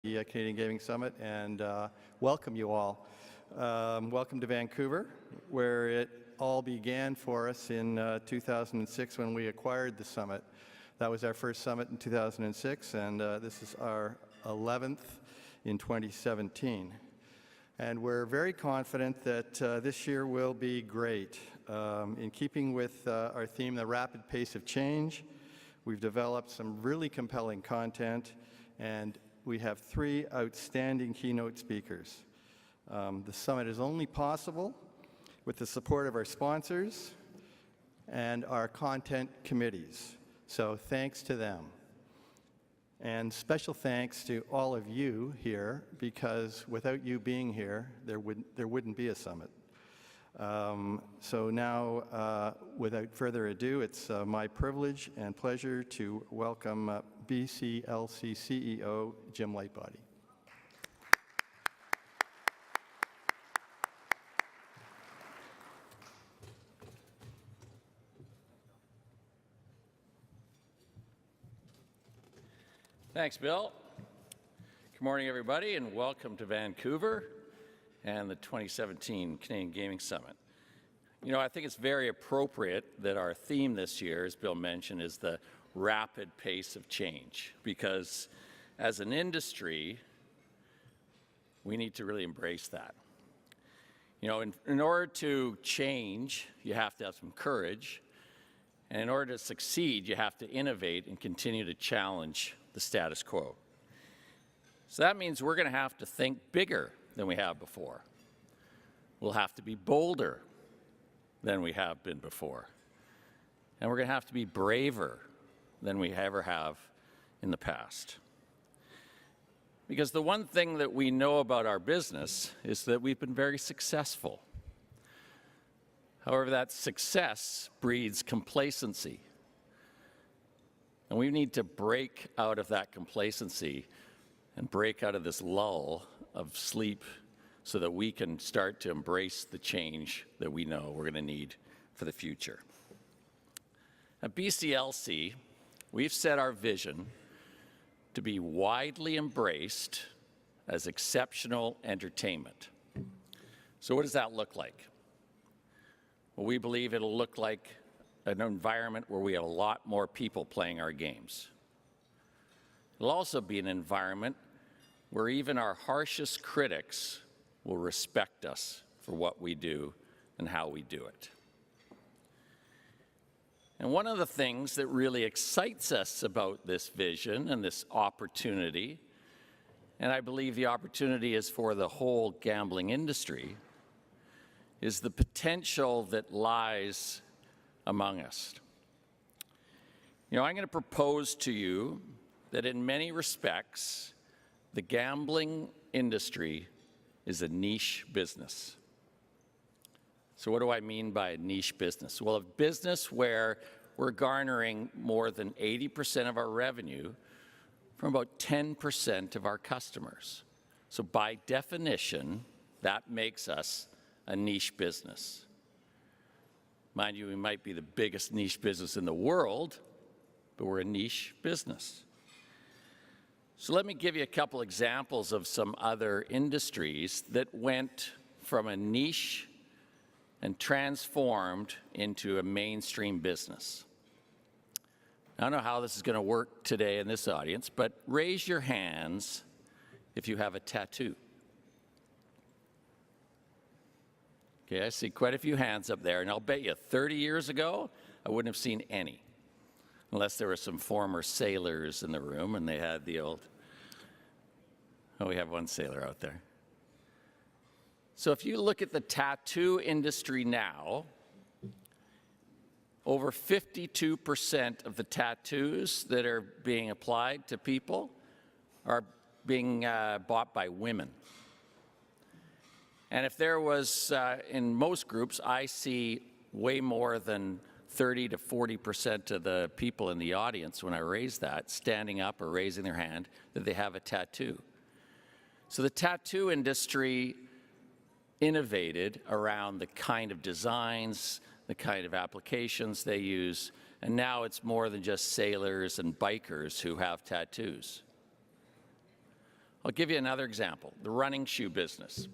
the Canadian Gaming Summit and welcome you all. Welcome to Vancouver, where it all began for us in 2006 when we acquired the summit. That was our first summit in 2006, and this is our 11th in 2017. And we're very confident that this year will be great. In keeping with our theme, the rapid pace of change, we've developed some really compelling content, and we have 3 outstanding keynote speakers. The summit is only possible with the support of our sponsors and our content committees. So thanks to them. And special thanks to all of you here, because without you being here, there wouldn't be a summit. So now, without further ado, it's my privilege and pleasure to welcome BCLC CEO Jim Lightbody. Thanks, Bill. Good morning, everybody, and welcome to Vancouver and the 2017 Canadian Gaming Summit. You know, I think it's very appropriate that our theme this year, as Bill mentioned, is the rapid pace of change, because as an industry, we need to really embrace that. You know, in order to change, you have to have some courage, and in order to succeed, you have to innovate and continue to challenge the status quo. So that means we're going to have to think bigger than we have before. We'll have to be bolder than we have been before. And we're going to have to be braver than we ever have in the past. Because the one thing that we know about our business is that we've been very successful. However, that success breeds complacency. And we need to break out of that complacency and break out of this lull of sleep so that we can start to embrace the change that we know we're going to need for the future. At BCLC, we've set our vision to be widely embraced as exceptional entertainment. So what does that look like? Well, we believe it'll look like an environment where we have a lot more people playing our games. It'll also be an environment where even our harshest critics will respect us for what we do and how we do it. And one of the things that really excites us about this vision and this opportunity, and I believe the opportunity is for the whole gambling industry, is the potential that lies among us. You know, I'm going to propose to you that in many respects, the gambling industry is a niche business. So what do I mean by a niche business? Well, a business where we're garnering more than 80% of our revenue from about 10% of our customers. So by definition, that makes us a niche business. Mind you, we might be the biggest niche business in the world, but we're a niche business. So let me give you a couple examples of some other industries that went from a niche and transformed into a mainstream business. I don't know how this is going to work today in this audience, but raise your hands if you have a tattoo. Okay, I see quite a few hands up there, and I'll bet you 30 years ago, I wouldn't have seen any, unless there were some former sailors in the room and they had the old, oh, we have one sailor out there. So if you look at the tattoo industry now, over 52% of the tattoos that are being applied to people are being bought by women. And if there was, in most groups, I see way more than 30 to 40% of the people in the audience, when I raise that, standing up or raising their hand, that they have a tattoo. So the tattoo industry innovated around the kind of designs, the kind of applications they use, and now it's more than just sailors and bikers who have tattoos. I'll give you another example, the running shoe business.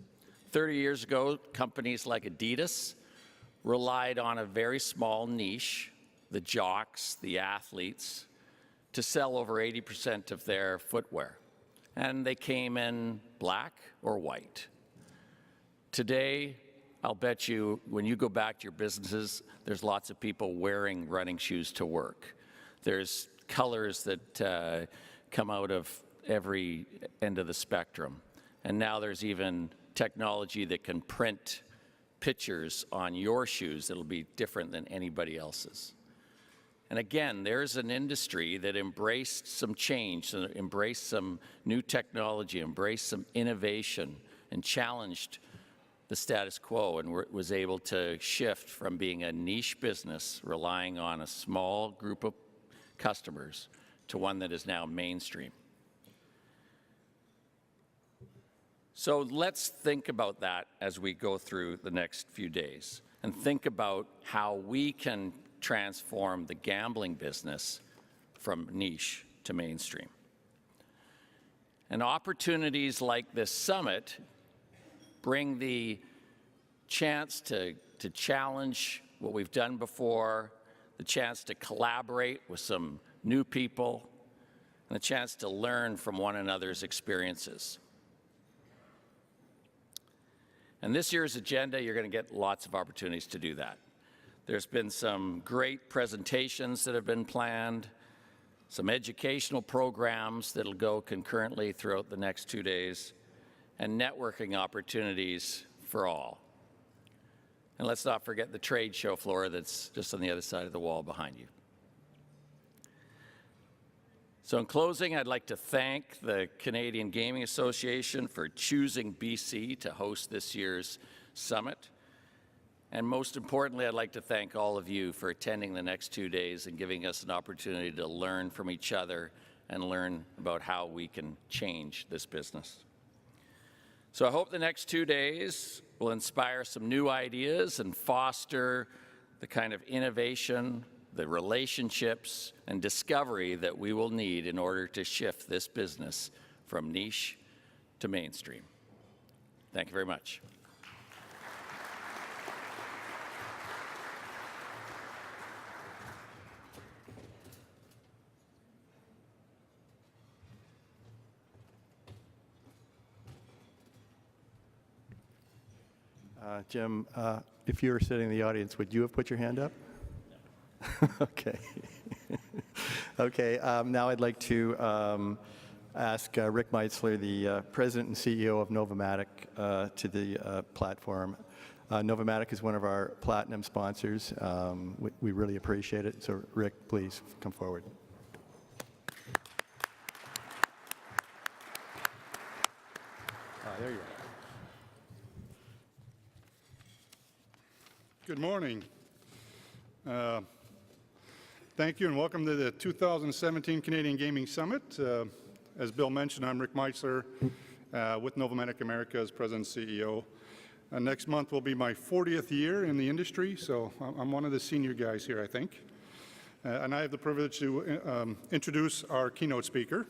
30 years ago, companies like Adidas relied on a very small niche, the jocks, the athletes, to sell over 80% of their footwear. And they came in black or white. Today, I'll bet you, when you go back to your businesses, there's lots of people wearing running shoes to work. There's colors that come out of every end of the spectrum. And now there's even technology that can print pictures on your shoes that'll be different than anybody else's. And again, there's an industry that embraced some change, embraced some new technology, embraced some innovation, and challenged the status quo, and was able to shift from being a niche business relying on a small group of customers to one that is now mainstream. So let's think about that as we go through the next few days, and think about how we can transform the gambling business from niche to mainstream. And opportunities like this summit bring the chance to challenge what we've done before, the chance to collaborate with some new people, and the chance to learn from one another's experiences. And this year's agenda, you're going to get lots of opportunities to do that. There's been some great presentations that have been planned, some educational programs that'll go concurrently throughout the next 2 days, and networking opportunities for all. And let's not forget the trade show floor that's just on the other side of the wall behind you. So in closing, I'd like to thank the Canadian Gaming Association for choosing BC to host this year's summit. And most importantly, I'd like to thank all of you for attending the next 2 days and giving us an opportunity to learn from each other and learn about how we can change this business. So I hope the next 2 days will inspire some new ideas and foster the kind of innovation, the relationships, and discovery that we will need in order to shift this business from niche to mainstream. Thank you very much. Jim, if you were sitting in the audience, would you have put your hand up? Okay. Okay, now I'd like to ask Rick Meitzler, the President and CEO of Novomatic, to the platform. Novomatic is one of our platinum sponsors. We really appreciate it. So Rick, please come forward. There you are. Good morning. Thank you and welcome to the 2017 Canadian Gaming Summit. As Bill mentioned, I'm Rick Meitzler with Novomatic America as President and CEO. Next month will be my 40th year in the industry, so I'm one of the senior guys here, I think. And I have the privilege to introduce our keynote speaker.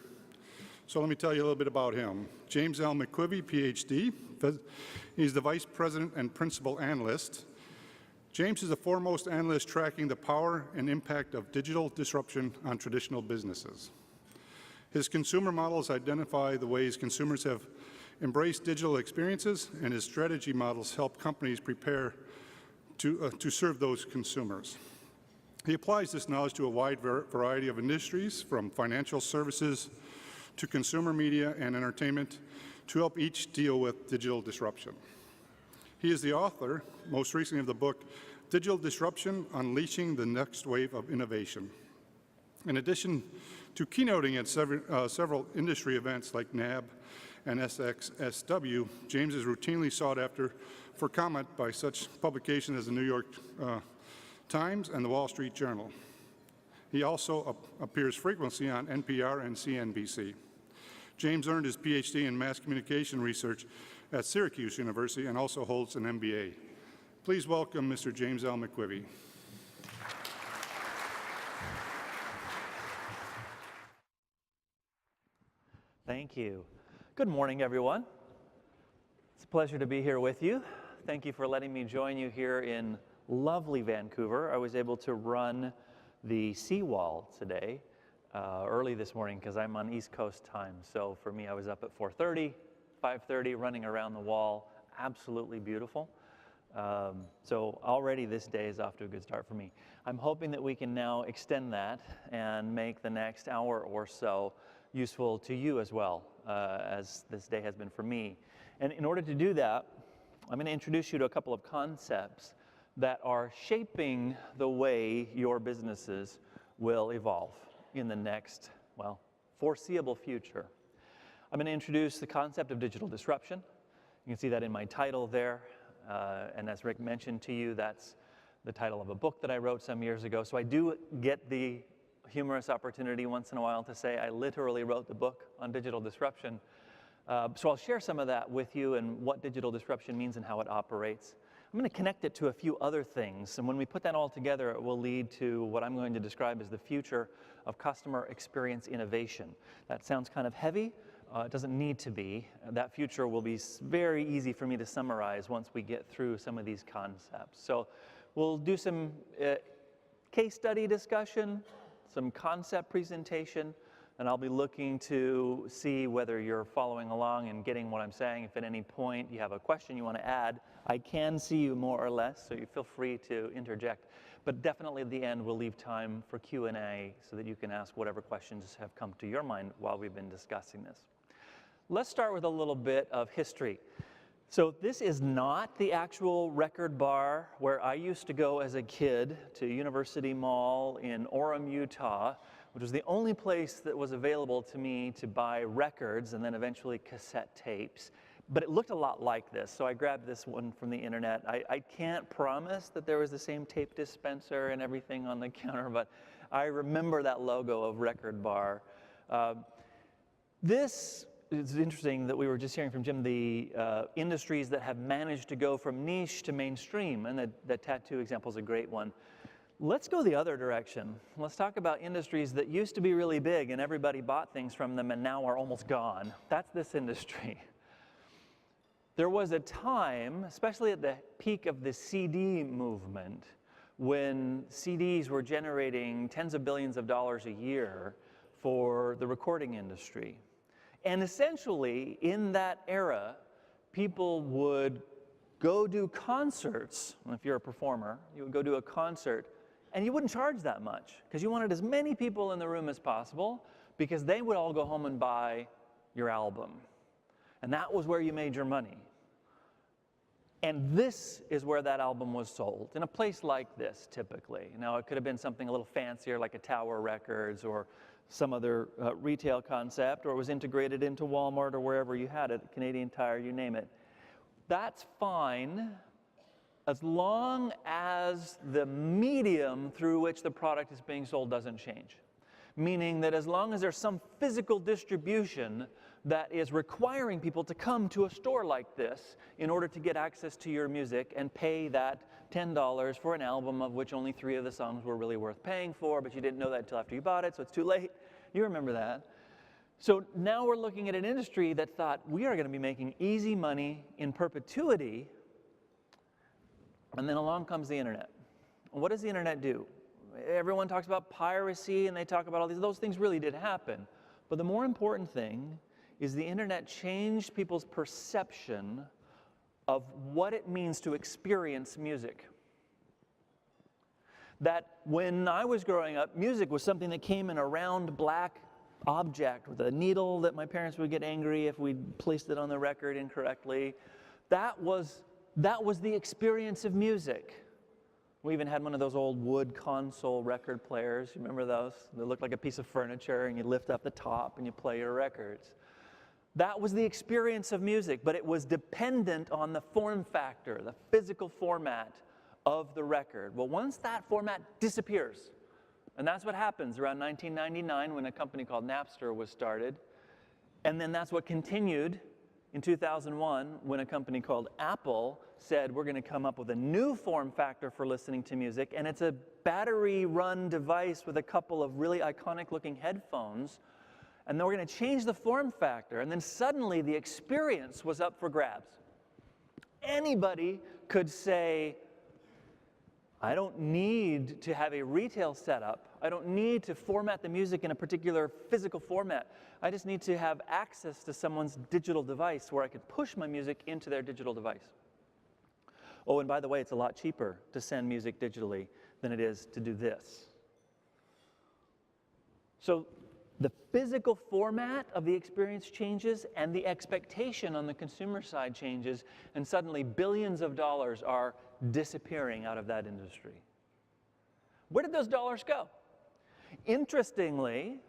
So let me tell you a little bit about him. James L. McQuivey, PhD. He's the Vice President and Principal Analyst. James is the foremost analyst tracking the power and impact of digital disruption on traditional businesses. His consumer models identify the ways consumers have embraced digital experiences, and his strategy models help companies prepare to serve those consumers. He applies this knowledge to a wide variety of industries, from financial services to consumer media and entertainment, to help each deal with digital disruption. He is the author, most recently, of the book, Digital Disruption: Unleashing the Next Wave of Innovation. In addition to keynoting at several industry events like NAB and SXSW, James is routinely sought after for comment by such publications as the New York Times and the Wall Street Journal. He also appears frequently on NPR and CNBC. James earned his PhD in Mass Communication Research at Syracuse University and also holds an MBA. Please welcome Mr. James L. McQuivey. Thank you. Good morning, everyone. It's a pleasure to be here with you. Thank you for letting me join you here in lovely Vancouver. I was able to run the seawall today early this morning because I'm on East Coast time. So for me, I was up at 4:30, 5:30, running around the wall. Absolutely beautiful. So already this day is off to a good start for me. I'm hoping that we can now extend that and make the next hour or so useful to you as well, as this day has been for me. And in order to do that, I'm going to introduce you to a couple of concepts that are shaping the way your businesses will evolve in the next, well, foreseeable future. I'm going to introduce the concept of digital disruption. You can see that in my title there. And as Rick mentioned to you, that's the title of a book that I wrote some years ago. So I do get the humorous opportunity once in a while to say I literally wrote the book on digital disruption. So I'll share some of that with you and what digital disruption means and how it operates. I'm going to connect it to a few other things, and when we put that all together, it will lead to what I'm going to describe as the future of customer experience innovation. That sounds kind of heavy. It doesn't need to be. That future will be very easy for me to summarize once we get through some of these concepts. So we'll do some case study discussion, some concept presentation, and I'll be looking to see whether you're following along and getting what I'm saying. If at any point you have a question you want to add, I can see you more or less, so you feel free to interject. But definitely at the end, we'll leave time for Q&A so that you can ask whatever questions have come to your mind while we've been discussing this. Let's start with a little bit of history. So this is not the actual record bar where I used to go as a kid to University Mall in Orem, Utah, which was the only place that was available to me to buy records and then eventually cassette tapes. But it looked a lot like this, so I grabbed this one from the internet. I can't promise that there was the same tape dispenser and everything on the counter, but I remember that logo of Record Bar. This is interesting that we were just hearing from Jim, the industries that have managed to go from niche to mainstream, and the tattoo example is a great one. Let's go the other direction. Let's talk about industries that used to be really big and everybody bought things from them and now are almost gone. That's this industry. There was a time, especially at the peak of the CD movement, when CDs were generating tens of billions of dollars a year for the recording industry. And essentially, in that era, people would go do concerts. If you're a performer, you would go do a concert, and you wouldn't charge that much because you wanted as many people in the room as possible because they would all go home and buy your album. And that was where you made your money. And this is where that album was sold, in a place like this, typically. Now, it could have been something a little fancier, like a Tower Records or some other retail concept, or it was integrated into Walmart or wherever you had it, Canadian Tire, you name it. That's fine as long as the medium through which the product is being sold doesn't change. Meaning that as long as there's some physical distribution that is requiring people to come to a store like this in order to get access to your music and pay that $10 for an album of which only 3 of the songs were really worth paying for, but you didn't know that until after you bought it, so it's too late. You remember that. So now we're looking at an industry that thought, we are going to be making easy money in perpetuity, and then along comes the internet. And what does the internet do? Everyone talks about piracy, and they talk about all those things really did happen. But the more important thing is the internet changed people's perception of what it means to experience music. That when I was growing up, music was something that came in a round black object with a needle that my parents would get angry if we placed it on the record incorrectly. That was the experience of music. We even had one of those old wood console record players. You remember those? They looked like a piece of furniture, and you lift up the top and you play your records. That was the experience of music, but it was dependent on the form factor, the physical format of the record. Well, once that format disappears, and that's what happens around 1999 when a company called Napster was started, and then that's what continued in 2001 when a company called Apple said, we're going to come up with a new form factor for listening to music, and it's a battery-run device with a couple of really iconic-looking headphones. And then we're going to change the form factor, and then suddenly the experience was up for grabs. Anybody could say, I don't need to have a retail setup. I don't need to format the music in a particular physical format. I just need to have access to someone's digital device where I could push my music into their digital device. Oh, and by the way, it's a lot cheaper to send music digitally than it is to do this. So the physical format of the experience changes, and the expectation on the consumer side changes, and suddenly billions of dollars are disappearing out of that industry. Where did those dollars go? Interestingly,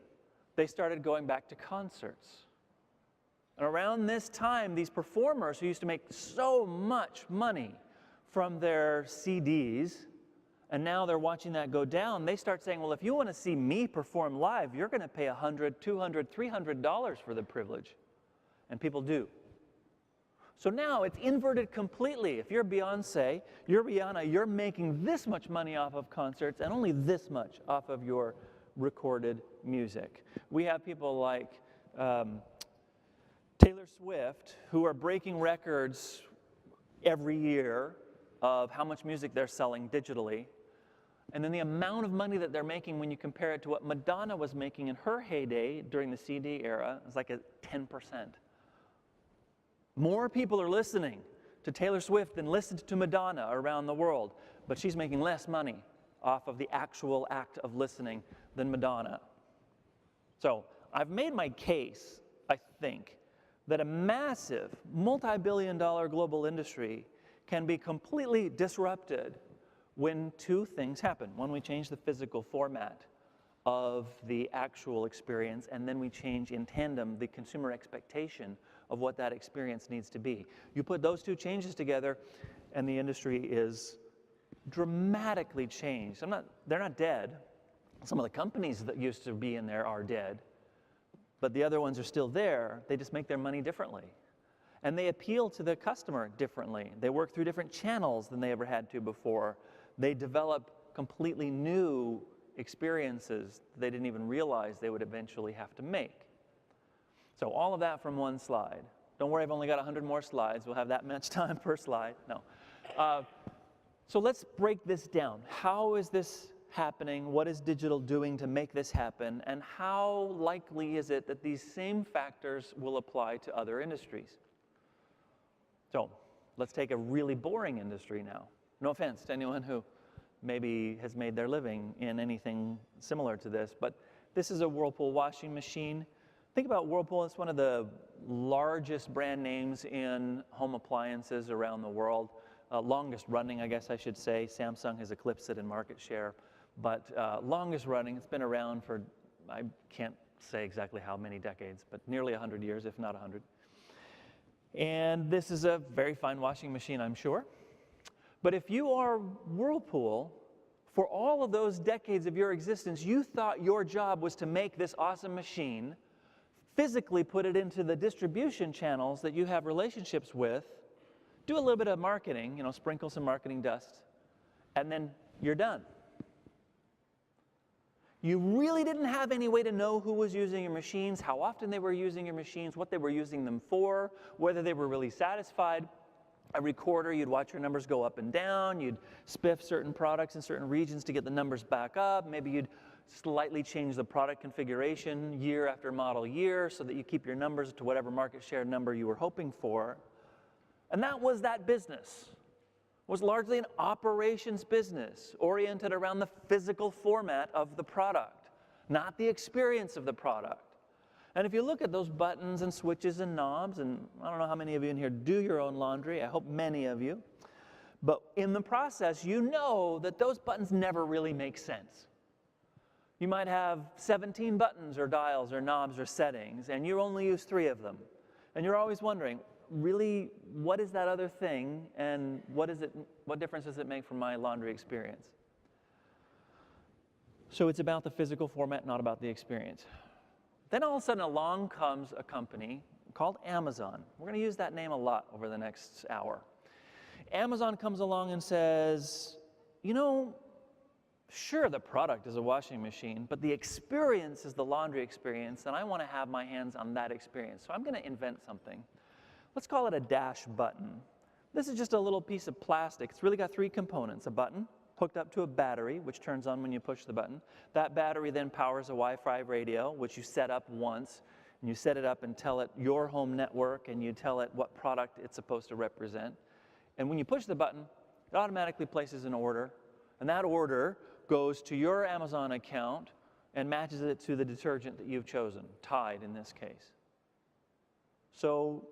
they started going back to concerts. And around this time, these performers who used to make so much money from their CDs, and now they're watching that go down, they start saying, well, if you want to see me perform live, you're going to pay $100, $200, $300 for the privilege. And people do. So now it's inverted completely. If you're Beyonce, you're Rihanna, you're making this much money off of concerts and only this much off of your recorded music. We have people like Taylor Swift who are breaking records every year of how much music they're selling digitally. And then the amount of money that they're making when you compare it to what Madonna was making in her heyday during the CD era is like 10%. More people are listening to Taylor Swift than listened to Madonna around the world, but she's making less money off of the actual act of listening than Madonna. So I've made my case, I think, that a massive, multi-billion-dollar global industry can be completely disrupted when two things happen. One, we change the physical format of the actual experience, and then we change in tandem the consumer expectation of what that experience needs to be. You put those two changes together, and the industry is dramatically changed. They're not dead. Some of the companies that used to be in there are dead, but the other ones are still there. They just make their money differently. And they appeal to the customer differently. They work through different channels than they ever had to before. They develop completely new experiences they didn't even realize they would eventually have to make. So all of that from one slide. Don't worry, I've only got 100 more slides. We'll have that much time per slide. No. So let's break this down. How is this happening? What is digital doing to make this happen? And how likely is it that these same factors will apply to other industries? So let's take a really boring industry now. No offense to anyone who maybe has made their living in anything similar to this, but this is a Whirlpool washing machine. Think about Whirlpool. It's one of the largest brand names in home appliances around the world. Longest running, I guess I should say. Samsung has eclipsed it in market share, but longest running. It's been around for, I can't say exactly how many decades, but nearly 100 years, if not 100. And this is a very fine washing machine, I'm sure. But if you are Whirlpool, for all of those decades of your existence, you thought your job was to make this awesome machine, physically put it into the distribution channels that you have relationships with, do a little bit of marketing, sprinkle some marketing dust, and then you're done. You really didn't have any way to know who was using your machines, how often they were using your machines, what they were using them for, whether they were really satisfied. Every quarter, you'd watch your numbers go up and down. You'd spiff certain products in certain regions to get the numbers back up. Maybe you'd slightly change the product configuration year after model year so that you keep your numbers to whatever market share number you were hoping for. And that was that business. It was largely an operations business oriented around the physical format of the product, not the experience of the product. And if you look at those buttons and switches and knobs, and I don't know how many of you in here do your own laundry, I hope many of you, but in the process, you know that those buttons never really make sense. You might have 17 buttons or dials or knobs or settings, and you only use 3 of them. And you're always wondering, really, what is that other thing, and what difference does it make for my laundry experience? So it's about the physical format, not about the experience. Then all of a sudden along comes a company called Amazon. We're going to use that name a lot over the next hour. Amazon comes along and says, Sure, the product is a washing machine, but the experience is the laundry experience, and I want to have my hands on that experience. So I'm going to invent something. Let's call it a dash button. This is just a little piece of plastic. It's really got three components: a button hooked up to a battery, which turns on when you push the button. That battery then powers a Wi-Fi radio, which you set up once, and you set it up and tell it your home network, and you tell it what product it's supposed to represent. And when you push the button, it automatically places an order, and that order goes to your Amazon account and matches it to the detergent that you've chosen, Tide in this case. So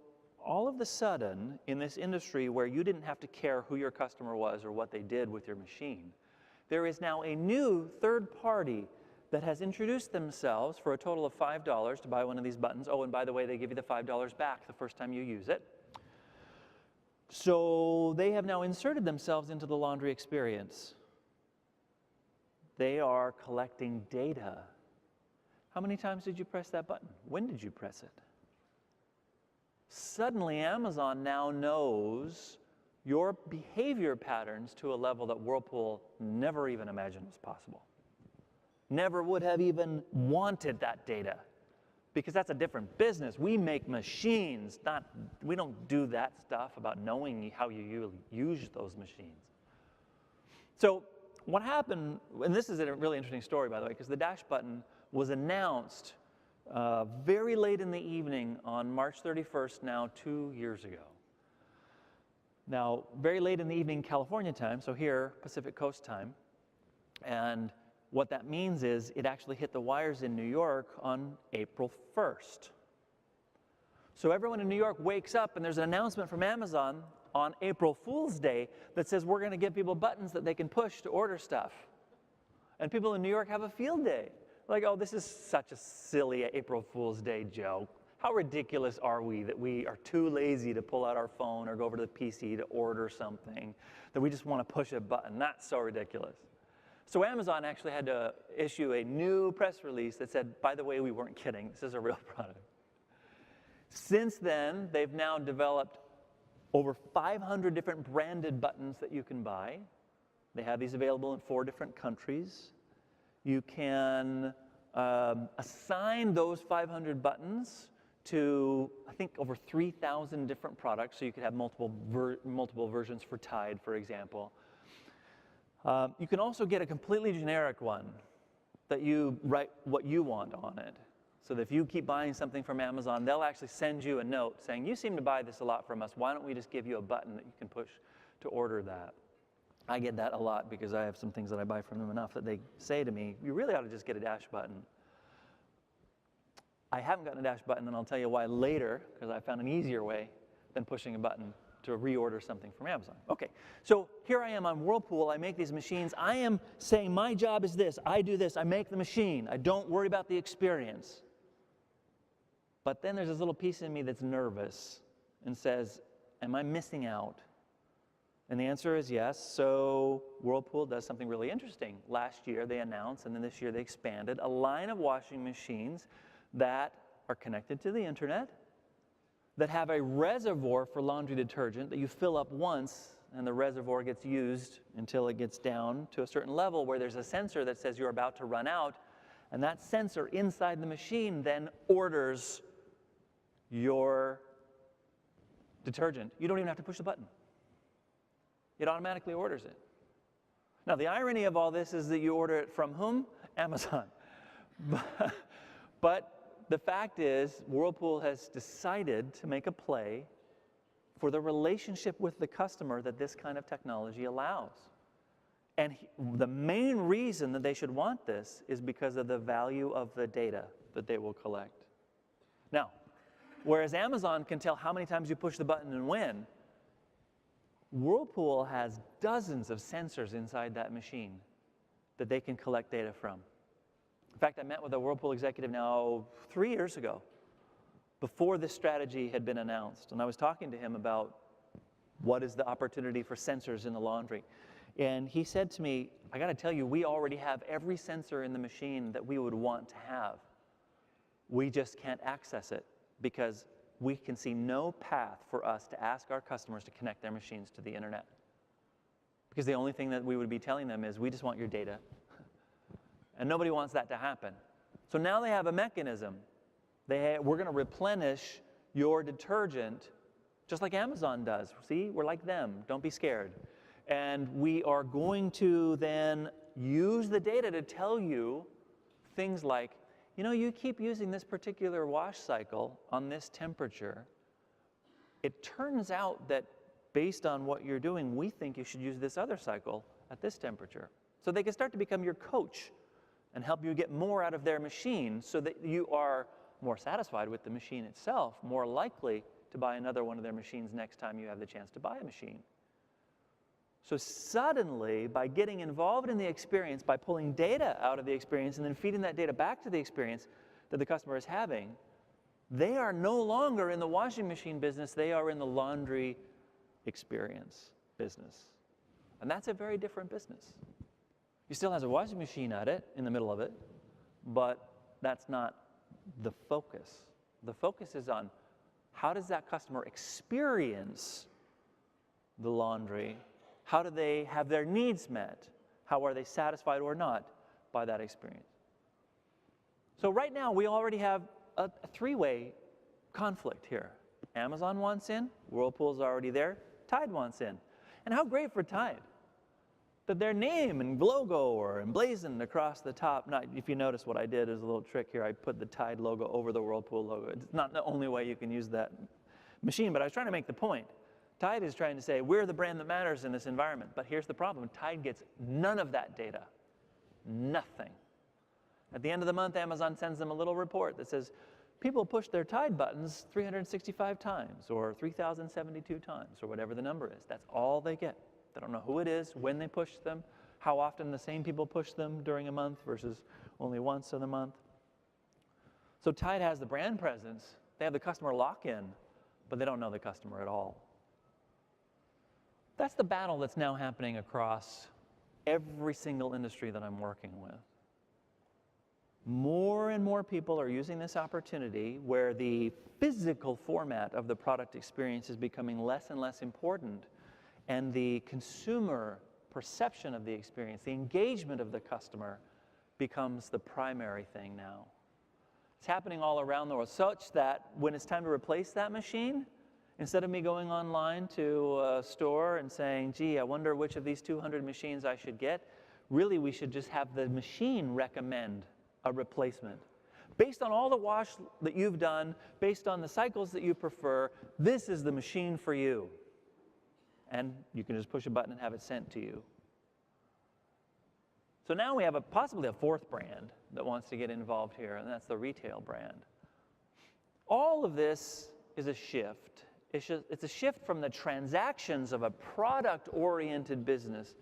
all of a sudden, in this industry where you didn't have to care who your customer was or what they did with your machine, there is now a new third party that has introduced themselves for a total of $5 to buy one of these buttons. Oh, and by the way, they give you the $5 back the first time you use it. So they have now inserted themselves into the laundry experience. They are collecting data. How many times did you press that button? When did you press it? Suddenly, Amazon now knows your behavior patterns to a level that Whirlpool never even imagined was possible. Never would have even wanted that data, because that's a different business. We make machines, we don't do that stuff about knowing how you use those machines. So what happened, and this is a really interesting story, by the way, because the dash button was announced very late in the evening on March 31st, now 2 years ago. Now, very late in the evening California time, so here, Pacific Coast time, and what that means is it actually hit the wires in New York on April 1st. So everyone in New York wakes up and there's an announcement from Amazon on April Fool's Day that says we're going to give people buttons that they can push to order stuff. And people in New York have a field day. Like, oh, this is such a silly April Fool's Day joke. How ridiculous are we that we are too lazy to pull out our phone or go over to the PC to order something, that we just want to push a button? That's so ridiculous. So Amazon actually had to issue a new press release that said, by the way, we weren't kidding. This is a real product. Since then, they've now developed over 500 different branded buttons that you can buy. They have these available in 4 different countries. You can assign those 500 buttons to, I think, over 3,000 different products, so you could have multiple versions for Tide, for example. You can also get a completely generic one that you write what you want on it. So that if you keep buying something from Amazon, they'll actually send you a note saying, you seem to buy this a lot from us. Why don't we just give you a button that you can push to order that? I get that a lot because I have some things that I buy from them enough that they say to me, you really ought to just get a dash button. I haven't gotten a dash button, and I'll tell you why later, because I found an easier way than pushing a button to reorder something from Amazon. Okay, so here I am on Whirlpool. I make these machines. I am saying my job is this. I do this. I make the machine. I don't worry about the experience. But then there's this little piece in me that's nervous and says, am I missing out? And the answer is yes. So Whirlpool does something really interesting. Last year they announced, and then this year they expanded, a line of washing machines that are connected to the internet, that have a reservoir for laundry detergent that you fill up once, and the reservoir gets used until it gets down to a certain level where there's a sensor that says you're about to run out, and that sensor inside the machine then orders your detergent. You don't even have to push the button. It automatically orders it. Now, the irony of all this is that you order it from whom? Amazon. But the fact is, Whirlpool has decided to make a play for the relationship with the customer that this kind of technology allows. And the main reason that they should want this is because of the value of the data that they will collect. Now, whereas Amazon can tell how many times you push the button and when, Whirlpool has dozens of sensors inside that machine that they can collect data from. In fact, I met with a Whirlpool executive now 3 years ago, before this strategy had been announced. And I was talking to him about what is the opportunity for sensors in the laundry. And he said to me, I got to tell you, we already have every sensor in the machine that we would want to have. We just can't access it because we can see no path for us to ask our customers to connect their machines to the internet. Because the only thing that we would be telling them is, we just want your data. And nobody wants that to happen. So now they have a mechanism. We're going to replenish your detergent just like Amazon does. See, we're like them. Don't be scared. And we are going to then use the data to tell you things like, you keep using this particular wash cycle on this temperature. It turns out that based on what you're doing, we think you should use this other cycle at this temperature. So they can start to become your coach and help you get more out of their machine so that you are more satisfied with the machine itself, more likely to buy another one of their machines next time you have the chance to buy a machine. So suddenly, by getting involved in the experience, by pulling data out of the experience and then feeding that data back to the experience that the customer is having, they are no longer in the washing machine business, they are in the laundry experience business. And that's a very different business. He still has a washing machine at it, in the middle of it, but that's not the focus. The focus is on how does that customer experience the laundry? How do they have their needs met? How are they satisfied or not by that experience? So right now, we already have a three-way conflict here. Amazon wants in, Whirlpool's already there, Tide wants in. And how great for Tide that their name and logo are emblazoned across the top. Now, if you notice what I did is a little trick here. I put the Tide logo over the Whirlpool logo. It's not the only way you can use that machine, but I was trying to make the point. Tide is trying to say, we're the brand that matters in this environment. But here's the problem. Tide gets none of that data. Nothing. At the end of the month, Amazon sends them a little report that says, people push their Tide buttons 365 times or 3,072 times or whatever the number is. That's all they get. They don't know who it is, when they push them, how often the same people push them during a month versus only once in a month. So Tide has the brand presence. They have the customer lock-in, but they don't know the customer at all. That's the battle that's now happening across every single industry that I'm working with. More and more people are using this opportunity where the physical format of the product experience is becoming less and less important, and the consumer perception of the experience, the engagement of the customer, becomes the primary thing now. It's happening all around the world, such that when it's time to replace that machine, instead of me going online to a store and saying, gee, I wonder which of these 200 machines I should get, really we should just have the machine recommend a replacement. Based on all the wash that you've done, based on the cycles that you prefer, this is the machine for you. And you can just push a button and have it sent to you. So now we have possibly a fourth brand that wants to get involved here, and that's the retail brand. All of this is a shift. It's a shift from the transactions of a product-oriented business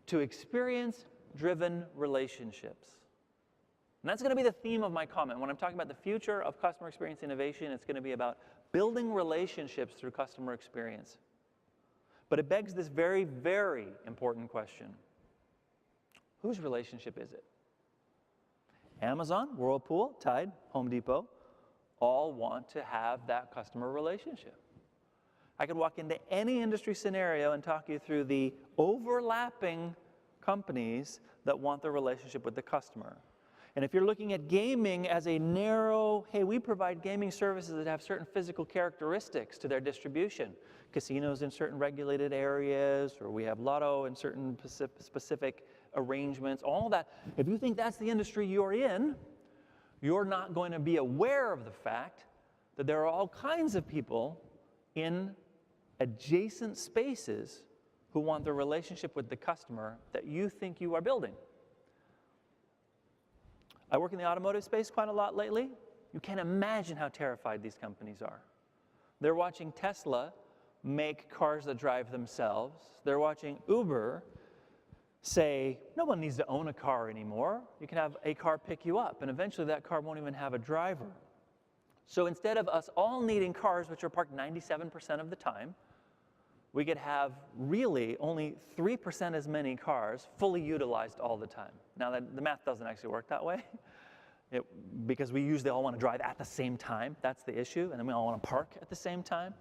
to experience-driven relationships. And that's going to be the theme of my comment. When I'm talking about the future of customer experience innovation, it's going to be about building relationships through customer experience. But it begs this very, very important question. Whose relationship is it? Amazon, Whirlpool, Tide, Home Depot, all want to have that customer relationship. I could walk into any industry scenario and talk you through the overlapping companies that want the relationship with the customer. And if you're looking at gaming as a narrow, hey, we provide gaming services that have certain physical characteristics to their distribution, casinos in certain regulated areas, or we have lotto in certain specific arrangements, all that. If you think that's the industry you're in, you're not going to be aware of the fact that there are all kinds of people in adjacent spaces who want the relationship with the customer that you think you are building. I work in the automotive space quite a lot lately. You can't imagine how terrified these companies are. They're watching Tesla make cars that drive themselves. They're watching Uber say, no one needs to own a car anymore. You can have a car pick you up, and eventually that car won't even have a driver. So instead of us all needing cars which are parked 97% of the time, we could have really only 3% as many cars fully utilized all the time. Now, the math doesn't actually work that way because we usually all want to drive at the same time. That's the issue. And then we all want to park at the same time.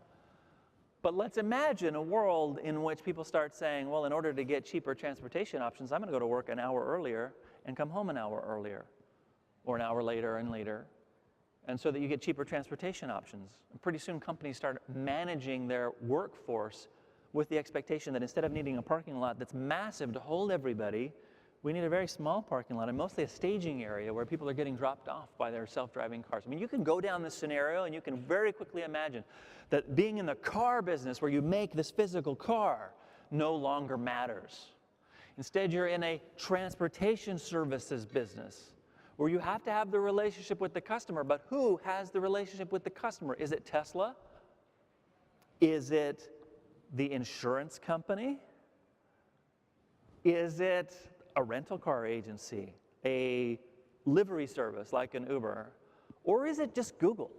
But let's imagine a world in which people start saying, well, in order to get cheaper transportation options, I'm going to go to work an hour earlier and come home an hour earlier or an hour later and later, and so that you get cheaper transportation options. And pretty soon companies start managing their workforce with the expectation that instead of needing a parking lot that's massive to hold everybody, we need a very small parking lot and mostly a staging area where people are getting dropped off by their self-driving cars. I mean, you can go down this scenario and you can very quickly imagine that being in the car business where you make this physical car no longer matters. Instead, you're in a transportation services business where you have to have the relationship with the customer, but who has the relationship with the customer? Is it Tesla? Is it the insurance company? Is it a rental car agency, a livery service like an Uber? Or is it just Google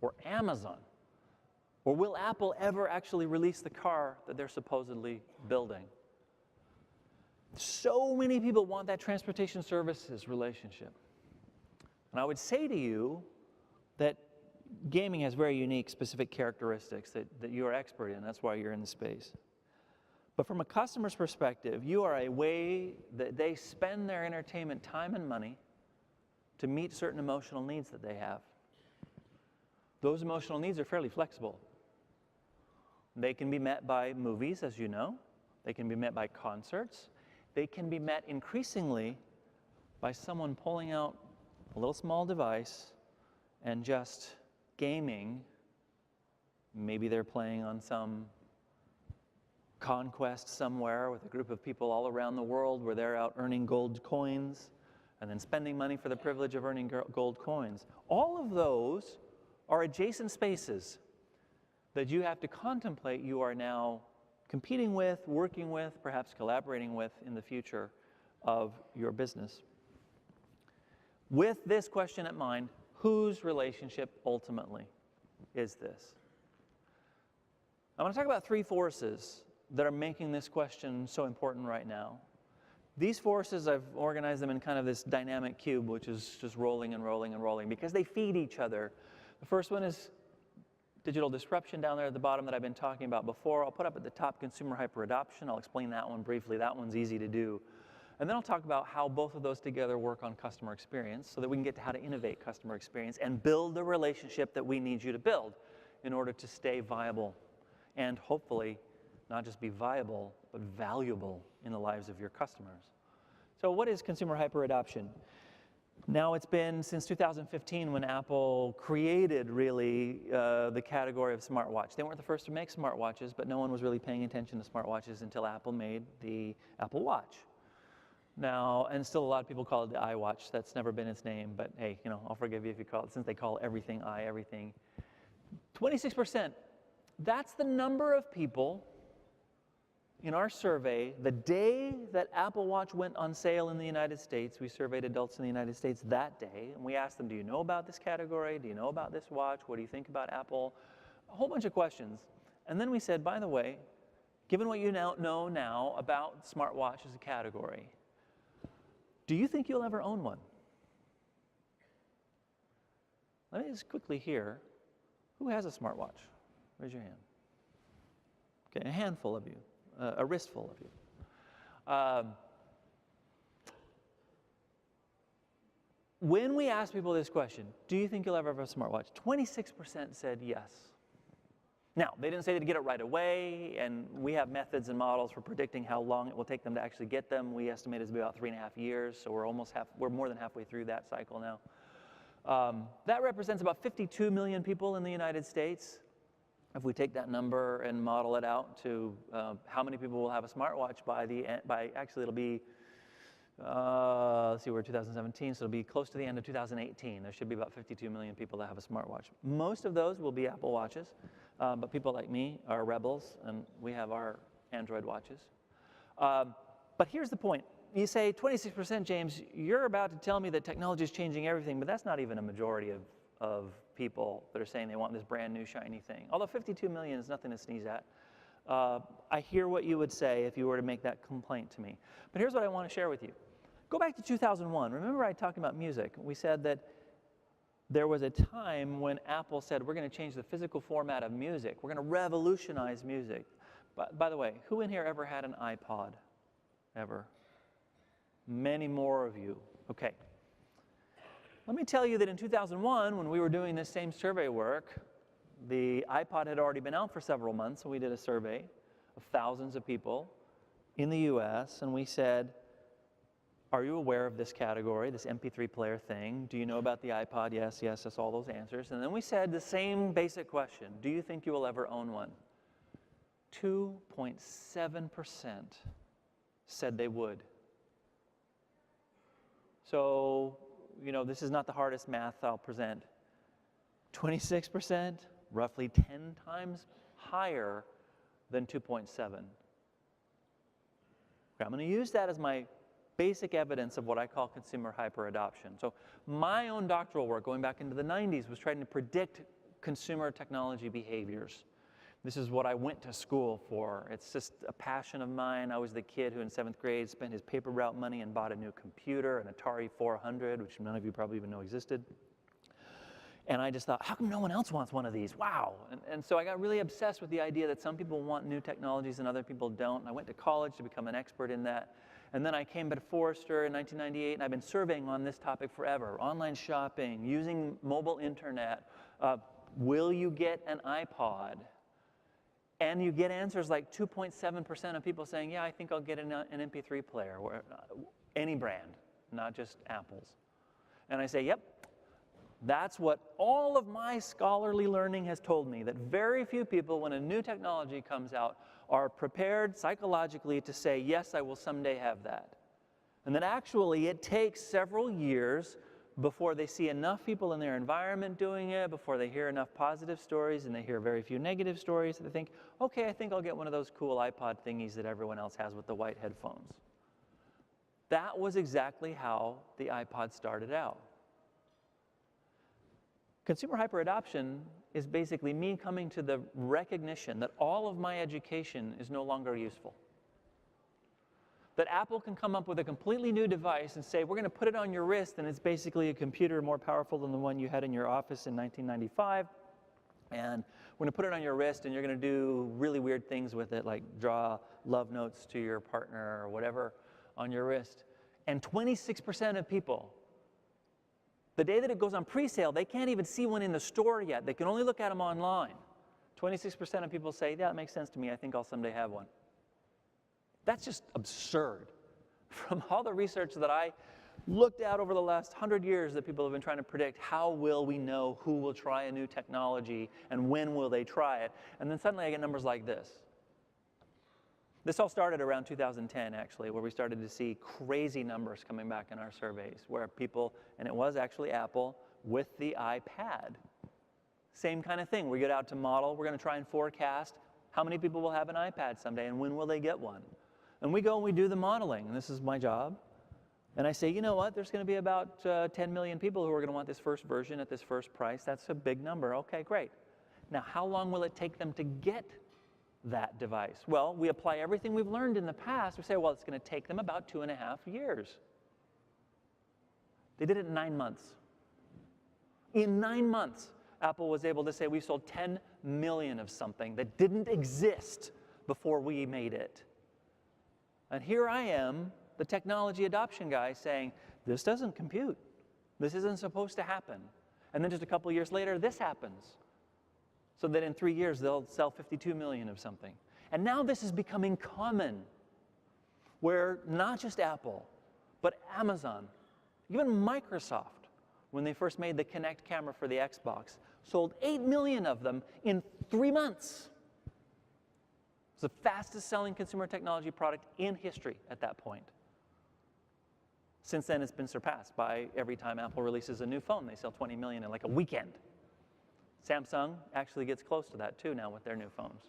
or Amazon? Or will Apple ever actually release the car that they're supposedly building? So many people want that transportation services relationship. And I would say to you that gaming has very unique, specific characteristics that you are expert in. That's why you're in the space. But from a customer's perspective, you are a way that they spend their entertainment time and money to meet certain emotional needs that they have. Those emotional needs are fairly flexible. They can be met by movies, as you know. They can be met by concerts. They can be met increasingly by someone pulling out a little small device and just gaming. Maybe they're playing on some conquest somewhere with a group of people all around the world where they're out earning gold coins and then spending money for the privilege of earning gold coins. All of those are adjacent spaces that you have to contemplate you are now competing with, working with, perhaps collaborating with in the future of your business. With this question in mind, whose relationship ultimately is this? I want to talk about three forces that are making this question so important right now. These forces, I've organized them in kind of this dynamic cube, which is just rolling and rolling and rolling, because they feed each other. The first one is digital disruption down there at the bottom that I've been talking about before. I'll put up at the top consumer hyperadoption. I'll explain that one briefly. That one's easy to do. And then I'll talk about how both of those together work on customer experience so that we can get to how to innovate customer experience and build the relationship that we need you to build in order to stay viable and hopefully not just be viable, but valuable in the lives of your customers. So what is consumer hyperadoption? Now it's been since 2015 when Apple created really the category of smartwatch. They weren't the first to make smartwatches, but no one was really paying attention to smartwatches until Apple made the Apple Watch. Now, and still a lot of people call it the iWatch. That's never been its name, but hey, you know, I'll forgive you if you call it, since they call everything everything. 26%, that's the number of people in our survey, the day that Apple Watch went on sale in the United States. We surveyed adults in the United States that day, and we asked them, do you know about this category? Do you know about this watch? What do you think about Apple? A whole bunch of questions. And then we said, by the way, given what you now know now about smartwatch as a category, do you think you'll ever own one? Let me just quickly hear, who has a smartwatch? Raise your hand. Okay, a handful of you. A wristful of you. When we ask people this question, do you think you'll ever have a smartwatch? 26% said yes. Now, they didn't say they'd get it right away, and we have methods and models for predicting how long it will take them to actually get them. We estimate it's about 3.5 years, so we're more than halfway through that cycle now. That represents about 52 million people in the United States. If we take that number and model it out to how many people will have a smartwatch actually it'll be, let's see, we're 2017, so it'll be close to the end of 2018. There should be about 52 million people that have a smartwatch. Most of those will be Apple Watches, but people like me are rebels, and we have our Android watches. But here's the point. You say 26%, James, you're about to tell me that technology is changing everything, but that's not even a majority of people that are saying they want this brand new shiny thing. Although 52 million is nothing to sneeze at. I hear what you would say if you were to make that complaint to me. But here's what I want to share with you. Go back to 2001. Remember I talked about music. We said that there was a time when Apple said, we're going to change the physical format of music. We're going to revolutionize music. By the way, who in here ever had an iPod? Ever? Many more of you. Okay. Let me tell you that in 2001, when we were doing this same survey work, the iPod had already been out for several months, and we did a survey of thousands of people in the US, and we said, are you aware of this category, this MP3 player thing? Do you know about the iPod? Yes, yes, that's all those answers. And then we said the same basic question, do you think you will ever own one? 2.7% said they would. So, you know, this is not the hardest math I'll present. 26%, roughly 10 times higher than 2.7. I'm going to use that as my basic evidence of what I call consumer hyperadoption. So my own doctoral work, going back into the 90s, was trying to predict consumer technology behaviors. This is what I went to school for. It's just a passion of mine. I was the kid who in 7th grade spent his paper route money and bought a new computer, an Atari 400, which none of you probably even know existed. And I just thought, how come no one else wants one of these? Wow. And so I got really obsessed with the idea that some people want new technologies and other people don't. And I went to college to become an expert in that. And then I came to Forrester in 1998, and I've been surveying on this topic forever. Online shopping, using mobile internet. Will you get an iPod? And you get answers like 2.7% of people saying, yeah, I think I'll get an MP3 player, or any brand, not just Apple's. And I say, yep, that's what all of my scholarly learning has told me, that very few people, when a new technology comes out, are prepared psychologically to say, yes, I will someday have that. And that actually it takes several years before they see enough people in their environment doing it, before they hear enough positive stories and they hear very few negative stories, that they think, okay, I think I'll get one of those cool iPod thingies that everyone else has with the white headphones. That was exactly how the iPod started out. Consumer hyperadoption is basically me coming to the recognition that all of my education is no longer useful. That Apple can come up with a completely new device and say, we're going to put it on your wrist, and it's basically a computer more powerful than the one you had in your office in 1995. And we're going to put it on your wrist, and you're going to do really weird things with it, like draw love notes to your partner or whatever on your wrist. And 26% of people, the day that it goes on pre-sale, they can't even see one in the store yet. They can only look at them online. 26% of people say, yeah, that makes sense to me. I think I'll someday have one. That's just absurd. From all the research that I looked at over the last 100 years that people have been trying to predict, how will we know who will try a new technology and when will they try it? And then suddenly I get numbers like this. This all started around 2010, actually, where we started to see crazy numbers coming back in our surveys, where people, and it was actually Apple, with the iPad. Same kind of thing. We get out to model. We're going to try and forecast how many people will have an iPad someday and when will they get one. And we go and we do the modeling, and this is my job. And I say, you know what, there's going to be about 10 million people who are going to want this first version at this first price. That's a big number. Okay, great. Now, how long will it take them to get that device? Well, we apply everything we've learned in the past. We say, well, it's going to take them about 2.5 years. They did it in 9 months. In 9 months, Apple was able to say we sold 10 million of something that didn't exist before we made it. And here I am, the technology adoption guy, saying, this doesn't compute. This isn't supposed to happen. And then just a couple years later, this happens. So that in 3 years, they'll sell 52 million of something. And now this is becoming common, where not just Apple, but Amazon, even Microsoft, when they first made the Kinect camera for the Xbox, sold 8 million of them in 3 months. It's the fastest selling consumer technology product in history at that point. Since then, it's been surpassed by every time Apple releases a new phone. They sell 20 million in like a weekend. Samsung actually gets close to that too now with their new phones.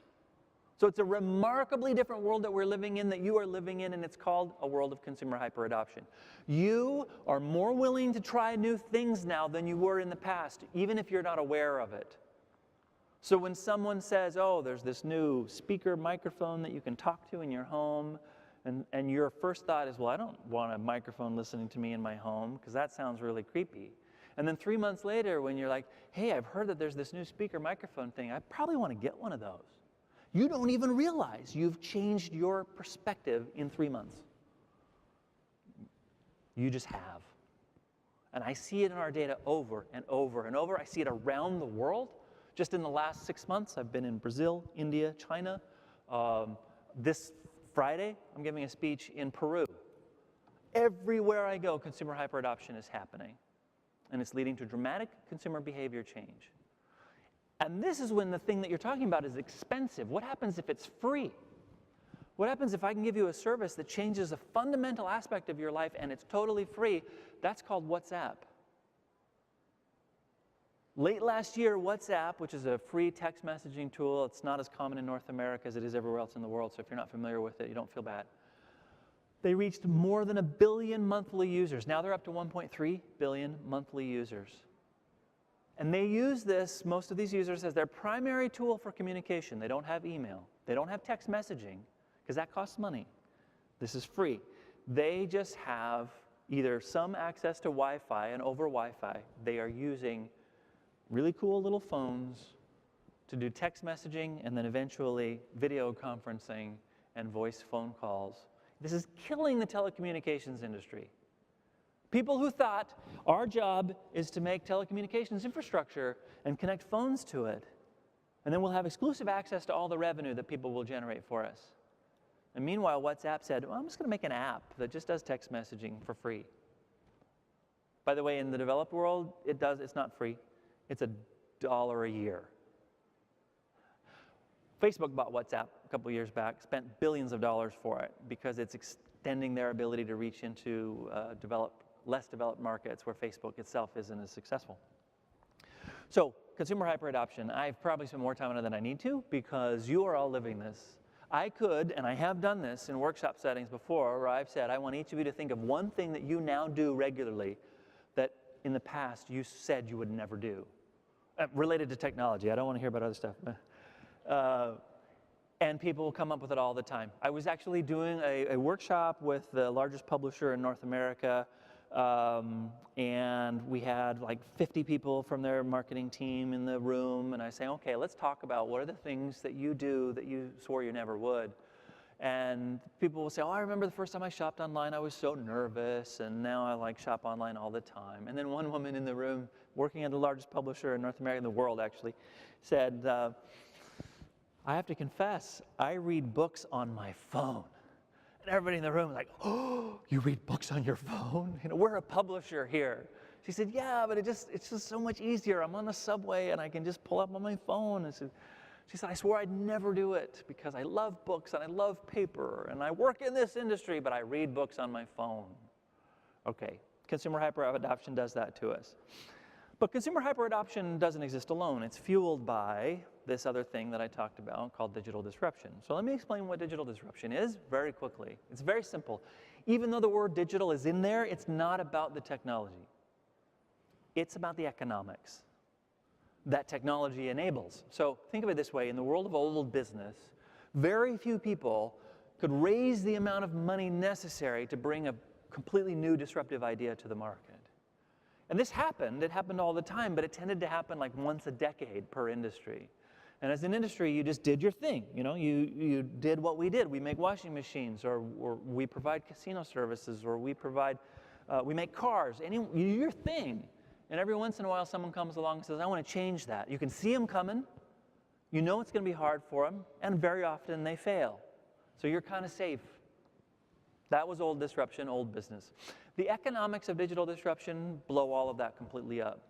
So it's a remarkably different world that we're living in, that you are living in, and it's called a world of consumer hyperadoption. You are more willing to try new things now than you were in the past, even if you're not aware of it. So when someone says, oh, there's this new speaker microphone that you can talk to in your home, and your first thought is, well, I don't want a microphone listening to me in my home because that sounds really creepy. And then 3 months later, when you're like, hey, I've heard that there's this new speaker microphone thing, I probably want to get one of those. You don't even realize you've changed your perspective in 3 months. You just have. And I see it in our data over and over and over. I see it around the world. Just in the last 6 months, I've been in Brazil, India, China. This Friday, I'm giving a speech in Peru. Everywhere I go, consumer hyperadoption is happening. And it's leading to dramatic consumer behavior change. And this is when the thing that you're talking about is expensive. What happens if it's free? What happens if I can give you a service that changes a fundamental aspect of your life and it's totally free? That's called WhatsApp. Late last year, WhatsApp, which is a free text messaging tool, it's not as common in North America as it is everywhere else in the world, so if you're not familiar with it, you don't feel bad. They reached more than 1 billion monthly users. Now they're up to 1.3 billion monthly users. And they use this, most of these users, as their primary tool for communication. They don't have email. They don't have text messaging, because that costs money. This is free. They just have either some access to Wi-Fi, and over Wi-Fi, they are using really cool little phones to do text messaging and then eventually video conferencing and voice phone calls. This is killing the telecommunications industry. People who thought our job is to make telecommunications infrastructure and connect phones to it, and then we'll have exclusive access to all the revenue that people will generate for us. And meanwhile, WhatsApp said, well, I'm just going to make an app that just does text messaging for free. By the way, in the developed world, it's not free. It's $1 a year. Facebook bought WhatsApp a couple years back, spent billions of dollars for it because it's extending their ability to reach into less developed markets where Facebook itself isn't as successful. So, consumer hyperadoption. I've probably spent more time on it than I need to because you are all living this. I could, and I have done this in workshop settings before, where I've said, I want each of you to think of one thing that you now do regularly that in the past you said you would never do. Related to technology. I don't want to hear about other stuff. And people will come up with it all the time. I was actually doing a workshop with the largest publisher in North America, and we had like 50 people from their marketing team in the room, and I say, okay, let's talk about what are the things that you do that you swore you never would. And people will say, oh, I remember the first time I shopped online, I was so nervous, and now I shop online all the time. And then one woman in the room, working at the largest publisher in North America, in the world actually, said, I have to confess, I read books on my phone. And everybody in the room was like, oh, you read books on your phone? You know, we're a publisher here. She said, yeah, but it's just so much easier. I'm on the subway and I can just pull up on my phone. And she said, I swore I'd never do it because I love books and I love paper and I work in this industry, but I read books on my phone. Okay, consumer hyperadoption does that to us. But consumer hyperadoption doesn't exist alone. It's fueled by this other thing that I talked about called digital disruption. So let me explain what digital disruption is very quickly. It's very simple. Even though the word digital is in there, it's not about the technology. It's about the economics that technology enables. So think of it this way. In the world of old business, very few people could raise the amount of money necessary to bring a completely new disruptive idea to the market. And this happened. It happened all the time, but it tended to happen like once a decade per industry. And as an industry, you just did your thing. You know, you did what we did. We make washing machines, or we provide casino services, or we make cars. You do your thing. And every once in a while, someone comes along and says, I want to change that. You can see them coming. You know it's going to be hard for them. And very often, they fail. So you're kind of safe. That was old disruption, old business. The economics of digital disruption blow all of that completely up.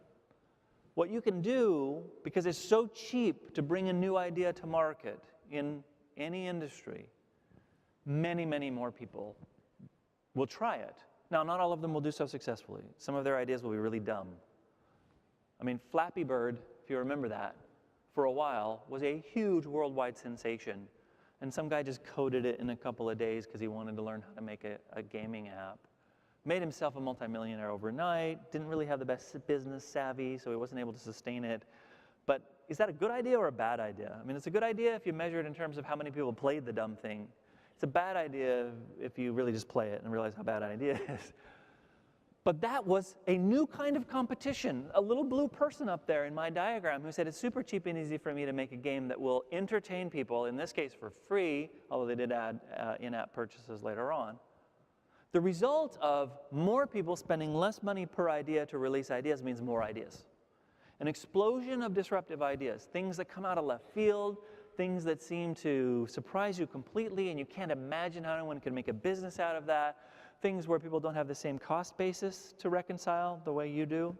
What you can do, because it's so cheap to bring a new idea to market in any industry, many, many more people will try it. Now, not all of them will do so successfully. Some of their ideas will be really dumb. I mean, Flappy Bird, if you remember that, for a while was a huge worldwide sensation. And some guy just coded it in a couple of days because he wanted to learn how to make a gaming app. Made himself a multimillionaire overnight, didn't really have the best business savvy, so he wasn't able to sustain it. But is that a good idea or a bad idea? I mean, it's a good idea if you measure it in terms of how many people played the dumb thing. It's a bad idea if you really just play it and realize how bad an idea it is. But that was a new kind of competition. A little blue person up there in my diagram who said it's super cheap and easy for me to make a game that will entertain people, in this case for free, although they did add in-app purchases later on. The result of more people spending less money per idea to release ideas means more ideas. An explosion of disruptive ideas, things that come out of left field, things that seem to surprise you completely and you can't imagine how anyone can make a business out of that, things where people don't have the same cost basis to reconcile the way you do.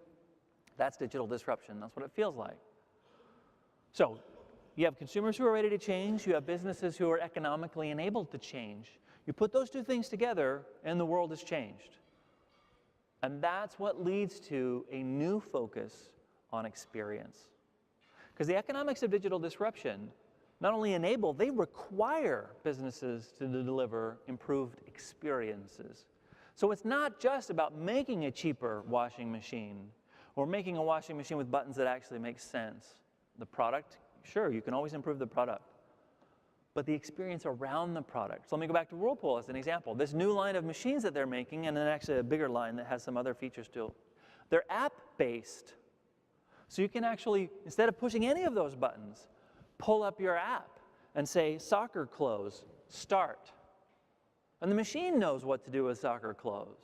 That's digital disruption. That's what it feels like. So you have consumers who are ready to change. You have businesses who are economically enabled to change. You put those two things together and the world has changed. And that's what leads to a new focus on experience. Because the economics of digital disruption not only enable, they require businesses to deliver improved experiences. So it's not just about making a cheaper washing machine or making a washing machine with buttons that actually make sense. The product, sure, you can always improve the product, but the experience around the product. So let me go back to Whirlpool as an example. This new line of machines that they're making, and then actually a bigger line that has some other features too, they're app-based. So you can actually, instead of pushing any of those buttons, pull up your app and say, soccer clothes, start. And the machine knows what to do with soccer clothes.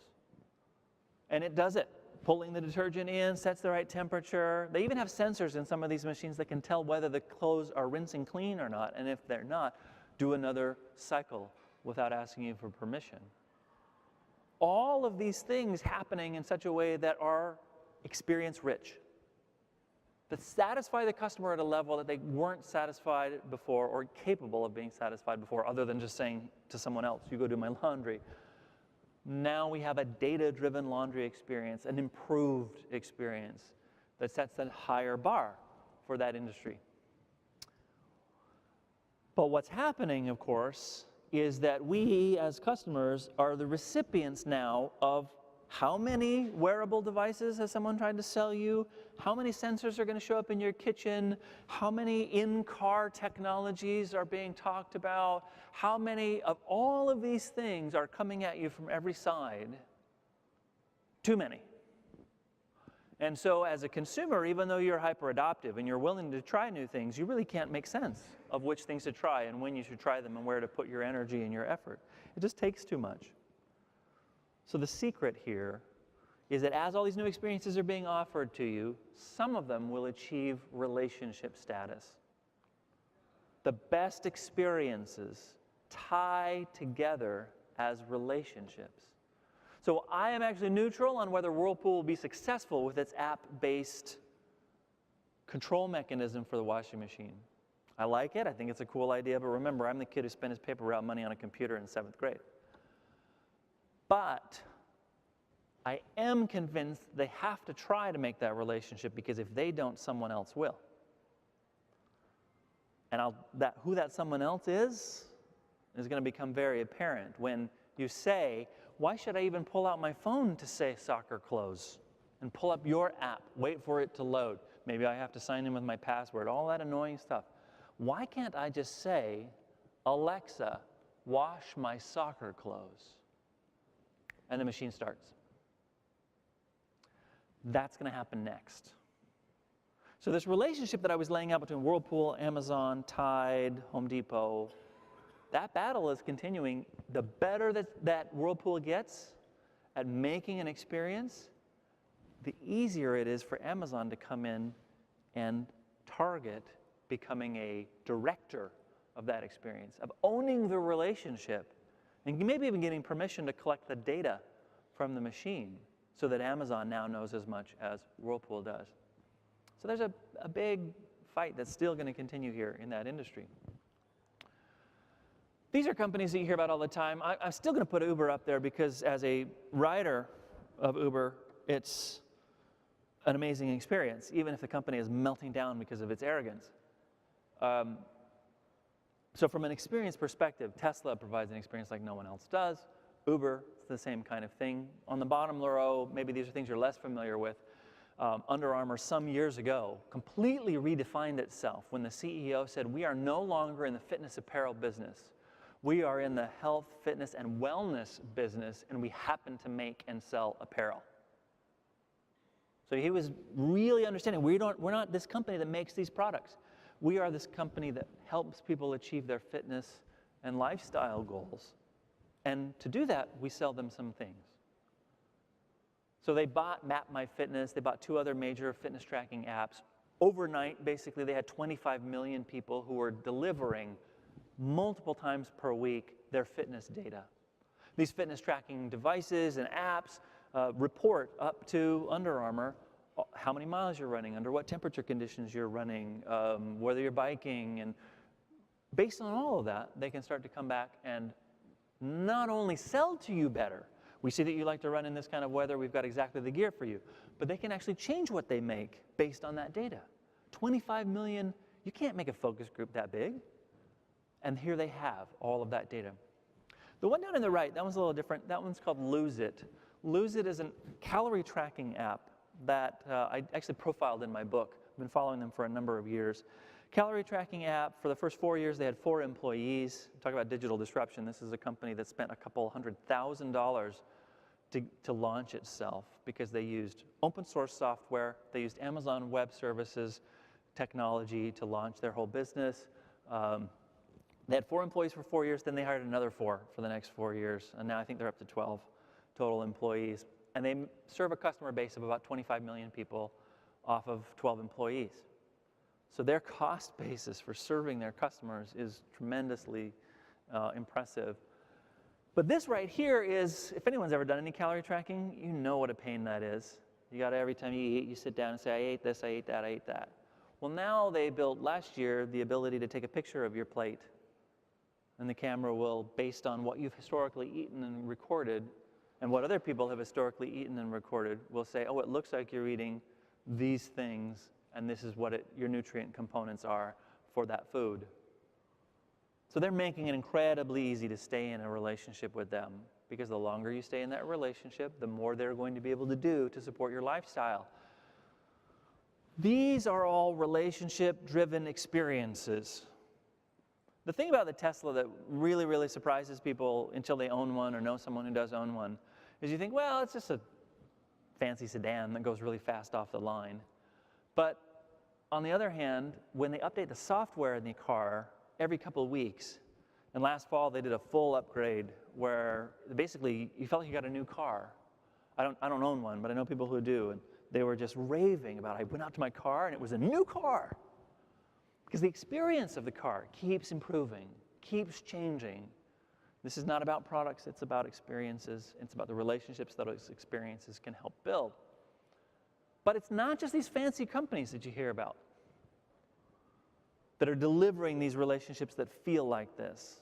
And it does it, pulling the detergent in, sets the right temperature. They even have sensors in some of these machines that can tell whether the clothes are rinsing clean or not. And if they're not, do another cycle without asking you for permission. All of these things happening in such a way that are experience rich, that satisfy the customer at a level that they weren't satisfied before or capable of being satisfied before, other than just saying to someone else, you go do my laundry. Now we have a data-driven laundry experience, an improved experience that sets a higher bar for that industry. But what's happening, of course, is that we as customers are the recipients now of how many wearable devices has someone tried to sell you? How many sensors are going to show up in your kitchen? How many in-car technologies are being talked about? How many of all of these things are coming at you from every side? Too many. And so as a consumer, even though you're hyper-adoptive and you're willing to try new things, you really can't make sense of which things to try and when you should try them and where to put your energy and your effort. It just takes too much. So the secret here is that as all these new experiences are being offered to you, some of them will achieve relationship status. The best experiences tie together as relationships. So I am actually neutral on whether Whirlpool will be successful with its app-based control mechanism for the washing machine. I like it. I think it's a cool idea. But remember, I'm the kid who spent his paper route money on a computer in 7th grade. But I am convinced they have to try to make that relationship, because if they don't, someone else will. And who that someone else is going to become very apparent when you say, why should I even pull out my phone to say soccer clothes? And pull up your app, wait for it to load. Maybe I have to sign in with my password, all that annoying stuff. Why can't I just say, Alexa, wash my soccer clothes? And the machine starts. That's going to happen next. So this relationship that I was laying out between Whirlpool, Amazon, Tide, Home Depot, that battle is continuing. The better that Whirlpool gets at making an experience, the easier it is for Amazon to come in and target becoming a director of that experience, of owning the relationship, and maybe even getting permission to collect the data from the machine so that Amazon now knows as much as Whirlpool does. So there's a big fight that's still going to continue here in that industry. These are companies that you hear about all the time. I'm still going to put Uber up there because as a rider of Uber, it's an amazing experience, even if the company is melting down because of its arrogance. So from an experience perspective, Tesla provides an experience like no one else does. Uber, it's the same kind of thing. On the bottom row, maybe these are things you're less familiar with. Under Armour, some years ago, completely redefined itself when the CEO said, we are no longer in the fitness apparel business. We are in the health, fitness, and wellness business, and we happen to make and sell apparel. So he was really understanding, we're not this company that makes these products. We are this company that helps people achieve their fitness and lifestyle goals. And to do that, we sell them some things. So they bought MapMyFitness. They bought 2 other major fitness tracking apps. Overnight, basically, they had 25 million people who were delivering multiple times per week their fitness data. These fitness tracking devices and apps report up to Under Armour how many miles you're running, under what temperature conditions you're running, whether you're biking, and based on all of that, they can start to come back and not only sell to you better, we see that you like to run in this kind of weather, we've got exactly the gear for you, but they can actually change what they make based on that data. 25 million, you can't make a focus group that big. And here they have all of that data. The one down on the right, that one's a little different. That one's called Lose It. Lose It is a calorie tracking app that I actually profiled in my book. I've been following them for a number of years. Calorie tracking app, for the first 4 years, they had 4 employees. Talk about digital disruption. This is a company that spent a couple $100,000 to launch itself because they used open source software. They used Amazon Web Services technology to launch their whole business. They had 4 employees for 4 years, then they hired another 4 for the next 4 years, and now I think they're up to 12 total employees. And they serve a customer base of about 25 million people off of 12 employees. So their cost basis for serving their customers is tremendously impressive. But this right here is, if anyone's ever done any calorie tracking, you know what a pain that is. You got to, every time you eat, you sit down and say, I ate this, I ate that, I ate that. Well, now they built last year the ability to take a picture of your plate, and the camera will, based on what you've historically eaten and recorded, and what other people have historically eaten and recorded, will say, oh, it looks like you're eating these things, and this is what your nutrient components are for that food. So they're making it incredibly easy to stay in a relationship with them, because the longer you stay in that relationship, the more they're going to be able to do to support your lifestyle. These are all relationship-driven experiences. The thing about the Tesla that really, really surprises people until they own one or know someone who does own one is you think, well, it's just a fancy sedan that goes really fast off the line. But on the other hand, when they update the software in the car every couple of weeks, and last fall they did a full upgrade where basically you felt like you got a new car. I don't own one, but I know people who do, and they were just raving about it. I went out to my car and it was a new car. Because the experience of the car keeps improving, keeps changing. This is not about products, it's about experiences. It's about the relationships that those experiences can help build. But it's not just these fancy companies that you hear about that are delivering these relationships that feel like this.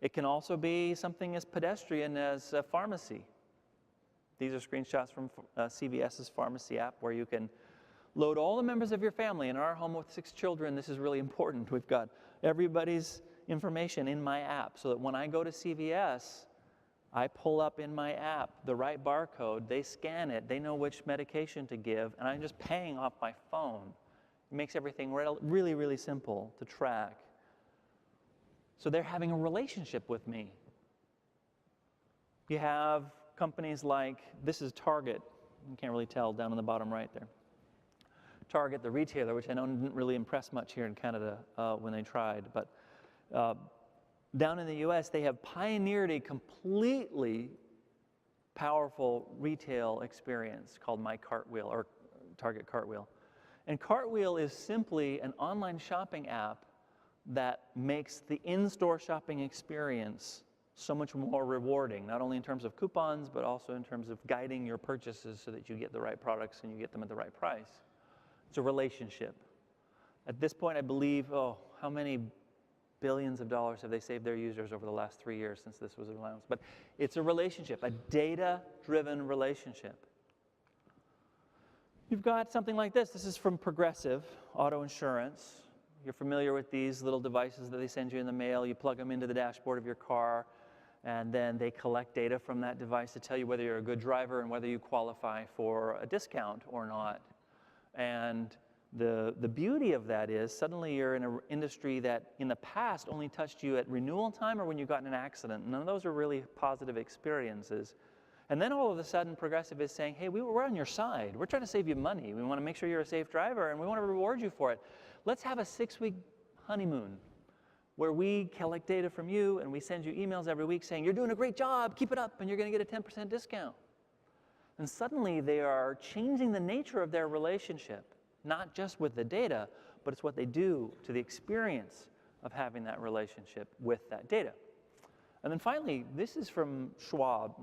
It can also be something as pedestrian as a pharmacy. These are screenshots from CVS's pharmacy app where you can load all the members of your family. In our home with 6 children, this is really important. We've got everybody's information in my app so that when I go to CVS, I pull up in my app the right barcode, they scan it, they know which medication to give, and I'm just paying off my phone. It makes everything really, really simple to track. So they're having a relationship with me. You have companies like, this is Target, you can't really tell down on the bottom right there. Target, the retailer, which I know didn't really impress much here in Canada when they tried, but down in the US, they have pioneered a completely powerful retail experience called My Cartwheel, or Target Cartwheel. And Cartwheel is simply an online shopping app that makes the in-store shopping experience so much more rewarding, not only in terms of coupons, but also in terms of guiding your purchases so that you get the right products and you get them at the right price. It's a relationship. At this point, I believe, how many billions of dollars have they saved their users over the last 3 years since this was announced? But it's a relationship, a data-driven relationship. You've got something like this. This is from Progressive Auto Insurance. You're familiar with these little devices that they send you in the mail. You plug them into the dashboard of your car, and then they collect data from that device to tell you whether you're a good driver and whether you qualify for a discount or not. And the beauty of that is suddenly you're in an industry that in the past only touched you at renewal time or when you got in an accident. None of those are really positive experiences. And then all of a sudden Progressive is saying, hey, we're on your side. We're trying to save you money. We want to make sure you're a safe driver and we want to reward you for it. Let's have a 6-week honeymoon where we collect data from you and we send you emails every week saying, you're doing a great job, keep it up, and you're going to get a 10% discount. And suddenly they are changing the nature of their relationship, not just with the data, but it's what they do to the experience of having that relationship with that data. And then finally, this is from Schwab.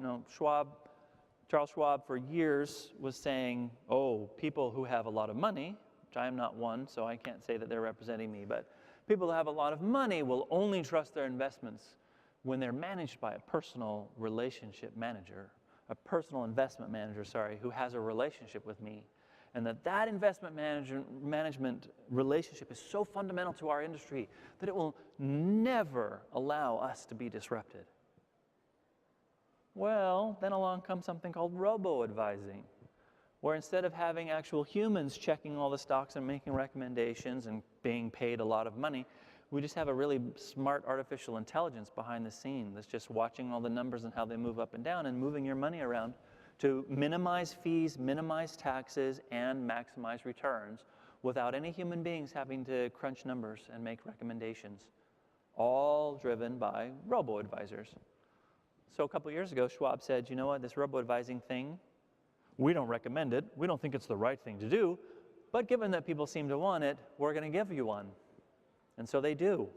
Charles Schwab for years was saying, oh, people who have a lot of money, which I am not one, so I can't say that they're representing me, but people who have a lot of money will only trust their investments when they're managed by a personal relationship manager, a personal investment manager, sorry, who has a relationship with me. And that investment management relationship is so fundamental to our industry that it will never allow us to be disrupted. Well, then along comes something called robo-advising, where instead of having actual humans checking all the stocks and making recommendations and being paid a lot of money, we just have a really smart artificial intelligence behind the scene that's just watching all the numbers and how they move up and down and moving your money around to minimize fees, minimize taxes, and maximize returns without any human beings having to crunch numbers and make recommendations, all driven by robo-advisors. So a couple years ago, Schwab said, you know what, this robo-advising thing, we don't recommend it, we don't think it's the right thing to do, but given that people seem to want it, we're going to give you one. And so they do.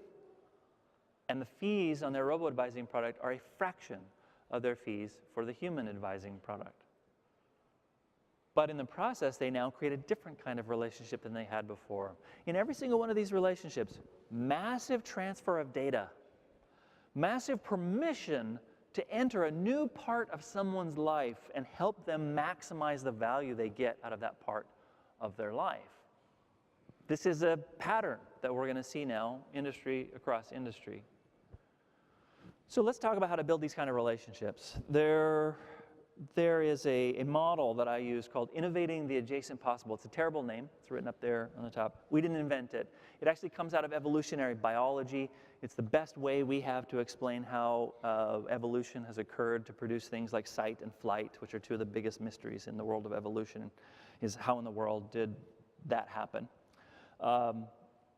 And the fees on their robo-advising product are a fraction of their fees for the human advising product. But in the process, they now create a different kind of relationship than they had before. In every single one of these relationships, massive transfer of data, massive permission to enter a new part of someone's life and help them maximize the value they get out of that part of their life. This is a pattern that we're going to see now, industry across industry. So let's talk about how to build these kind of relationships. There is a model that I use called Innovating the Adjacent Possible. It's a terrible name. It's written up there on the top. We didn't invent it. It actually comes out of evolutionary biology. It's the best way we have to explain how evolution has occurred to produce things like sight and flight, which are two of the biggest mysteries in the world of evolution, is how in the world did that happen.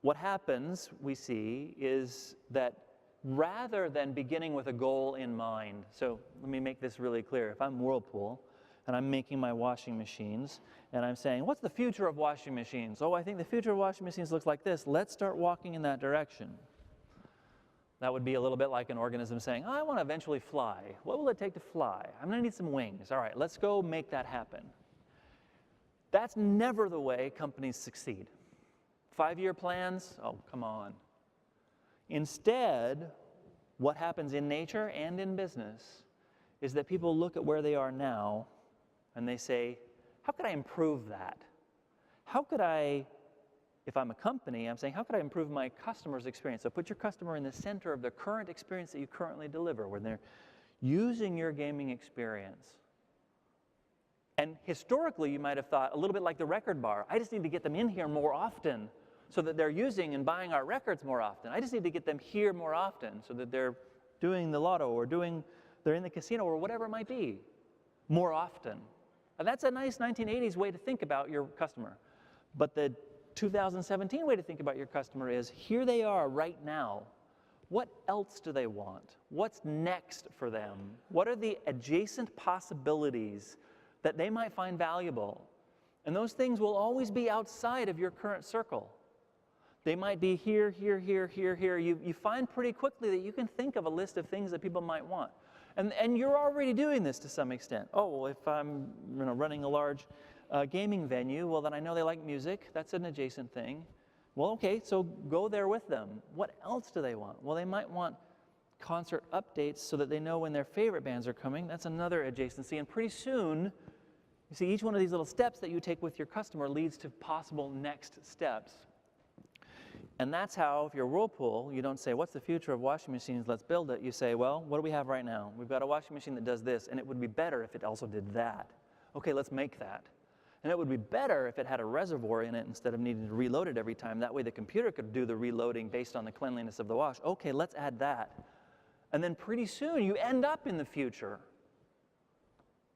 What happens, we see, is that rather than beginning with a goal in mind, so let me make this really clear. If I'm Whirlpool and I'm making my washing machines and I'm saying, what's the future of washing machines? Oh, I think the future of washing machines looks like this. Let's start walking in that direction. That would be a little bit like an organism saying, oh, I want to eventually fly. What will it take to fly? I'm going to need some wings. All right, let's go make that happen. That's never the way companies succeed. 5-year plans? Oh, come on. Instead, what happens in nature and in business is that people look at where they are now and they say, how could I improve that? How could I, if I'm a company, I'm saying, how could I improve my customer's experience? So put your customer in the center of the current experience that you currently deliver, when they're using your gaming experience. And historically, you might have thought, a little bit like the record bar, I just need to get them in here more often so that they're using and buying our records more often. I just need to get them here more often so that they're doing the lotto or they're in the casino or whatever it might be more often. And that's a nice 1980s way to think about your customer. But the 2017 way to think about your customer is, here they are right now. What else do they want? What's next for them? What are the adjacent possibilities that they might find valuable? And those things will always be outside of your current circle. They might be here, here, here, here, here. You find pretty quickly that you can think of a list of things that people might want. And you're already doing this to some extent. Oh, well, if I'm running a large gaming venue, well, then I know they like music. That's an adjacent thing. Well, okay, so go there with them. What else do they want? Well, they might want concert updates so that they know when their favorite bands are coming. That's another adjacency. And pretty soon, you see, each one of these little steps that you take with your customer leads to possible next steps. And that's how, if you're Whirlpool, you don't say, what's the future of washing machines? Let's build it. You say, well, what do we have right now? We've got a washing machine that does this, and it would be better if it also did that. Okay, let's make that. And it would be better if it had a reservoir in it instead of needing to reload it every time. That way the computer could do the reloading based on the cleanliness of the wash. Okay, let's add that. And then pretty soon you end up in the future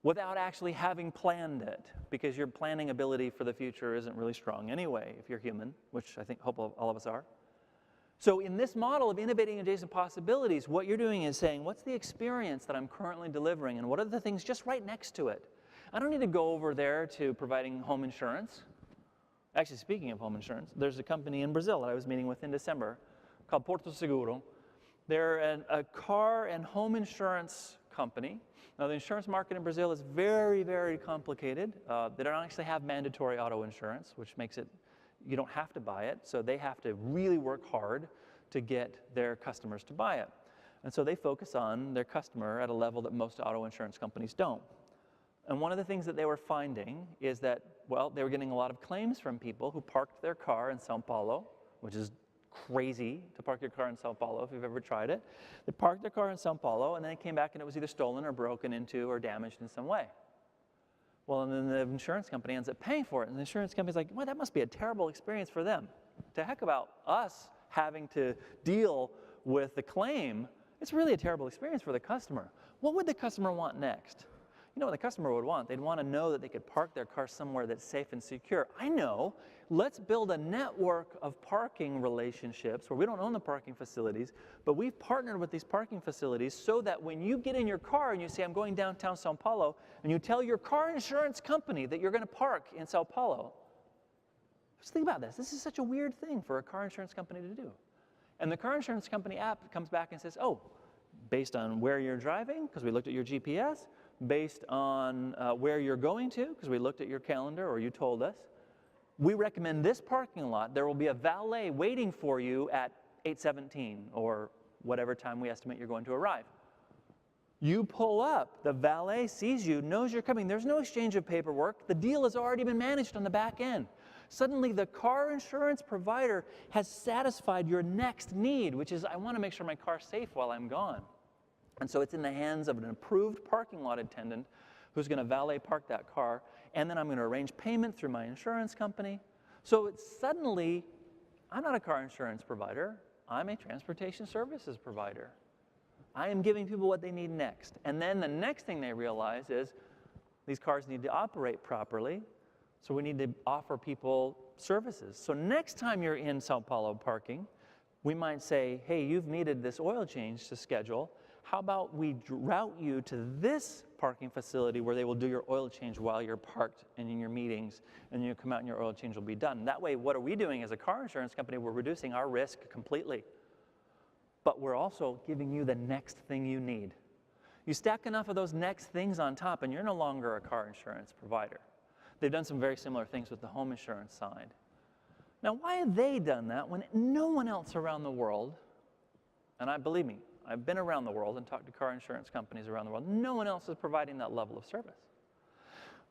without actually having planned it, because your planning ability for the future isn't really strong anyway if you're human, which I hope all of us are. So in this model of innovating adjacent possibilities, what you're doing is saying, what's the experience that I'm currently delivering, and what are the things just right next to it? I don't need to go over there to providing home insurance. Actually, speaking of home insurance, there's a company in Brazil that I was meeting with in December called Porto Seguro. They're a car and home insurance company. Now, the insurance market in Brazil is very, very complicated. They don't actually have mandatory auto insurance, which makes it, you don't have to buy it. So they have to really work hard to get their customers to buy it. And so they focus on their customer at a level that most auto insurance companies don't. And one of the things that they were finding is that, well, they were getting a lot of claims from people who parked their car in Sao Paulo, which is crazy to park your car in Sao Paulo if you've ever tried it. They parked their car in Sao Paulo, and then they came back and it was either stolen or broken into or damaged in some way. Well, and then the insurance company ends up paying for it, and the insurance company's like, well, that must be a terrible experience for them. To heck about us having to deal with the claim, it's really a terrible experience for the customer. What would the customer want next? You know what the customer would want? They'd want to know that they could park their car somewhere that's safe and secure. I know. Let's build a network of parking relationships where we don't own the parking facilities, but we've partnered with these parking facilities so that when you get in your car and you say, I'm going downtown Sao Paulo, and you tell your car insurance company that you're going to park in Sao Paulo, just think about this. This is such a weird thing for a car insurance company to do. And the car insurance company app comes back and says, oh, based on where you're driving, because we looked at your GPS, based on where you're going to, because we looked at your calendar or you told us, we recommend this parking lot. There will be a valet waiting for you at 8:17 or whatever time we estimate you're going to arrive. You pull up, the valet sees you, knows you're coming. There's no exchange of paperwork. The deal has already been managed on the back end. Suddenly, the car insurance provider has satisfied your next need, which is, I want to make sure my car's safe while I'm gone. And so it's in the hands of an approved parking lot attendant who's going to valet park that car, and then I'm going to arrange payment through my insurance company. So it's suddenly, I'm not a car insurance provider. I'm a transportation services provider. I am giving people what they need next. And then the next thing they realize is these cars need to operate properly, so we need to offer people services. So next time you're in Sao Paulo parking, we might say, hey, you've needed this oil change to schedule. How about we route you to this parking facility where they will do your oil change while you're parked and in your meetings, and then you come out and your oil change will be done. That way, what are we doing as a car insurance company? We're reducing our risk completely. But we're also giving you the next thing you need. You stack enough of those next things on top, and you're no longer a car insurance provider. They've done some very similar things with the home insurance side. Now, why have they done that when no one else around the world, and believe me, I've been around the world and talked to car insurance companies around the world, no one else is providing that level of service.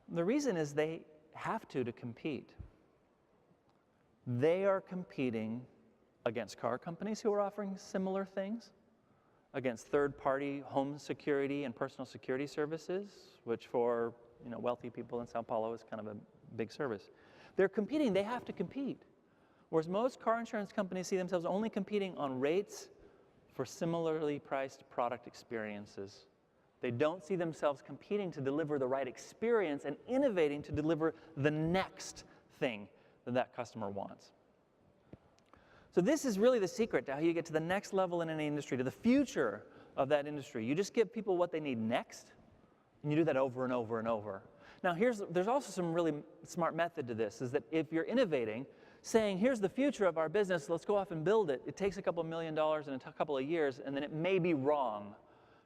The reason is they have to compete. They are competing against car companies who are offering similar things, against third-party home security and personal security services, which for wealthy people in Sao Paulo is kind of a big service. They're competing. They have to compete. Whereas most car insurance companies see themselves only competing on rates for similarly priced product experiences. They don't see themselves competing to deliver the right experience and innovating to deliver the next thing that customer wants. So this is really the secret to how you get to the next level in any industry, to the future of that industry. You just give people what they need next, and you do that over and over and over. Now there's also some really smart method to this, is that if you're innovating, saying, here's the future of our business, let's go off and build it. It takes a couple $1 million in a couple of years, and then it may be wrong,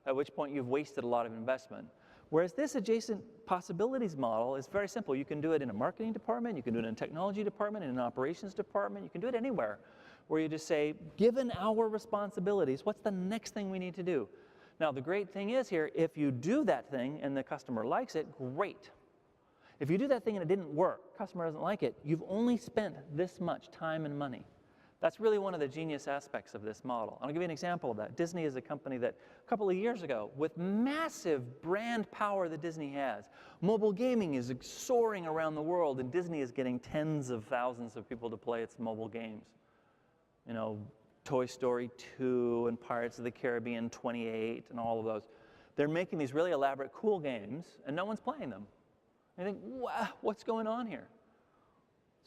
at which point you've wasted a lot of investment. Whereas this adjacent possibilities model is very simple. You can do it in a marketing department, you can do it in a technology department, in an operations department, you can do it anywhere, where you just say, given our responsibilities, what's the next thing we need to do? Now, the great thing is here, if you do that thing and the customer likes it, great. If you do that thing and it didn't work, customer doesn't like it, you've only spent this much time and money. That's really one of the genius aspects of this model. I'll give you an example of that. Disney is a company that a couple of years ago, with massive brand power that Disney has, mobile gaming is soaring around the world, and Disney is getting tens of thousands of people to play its mobile games. Toy Story 2 and Pirates of the Caribbean 28 and all of those. They're making these really elaborate, cool games, and no one's playing them. You think, wow, what's going on here?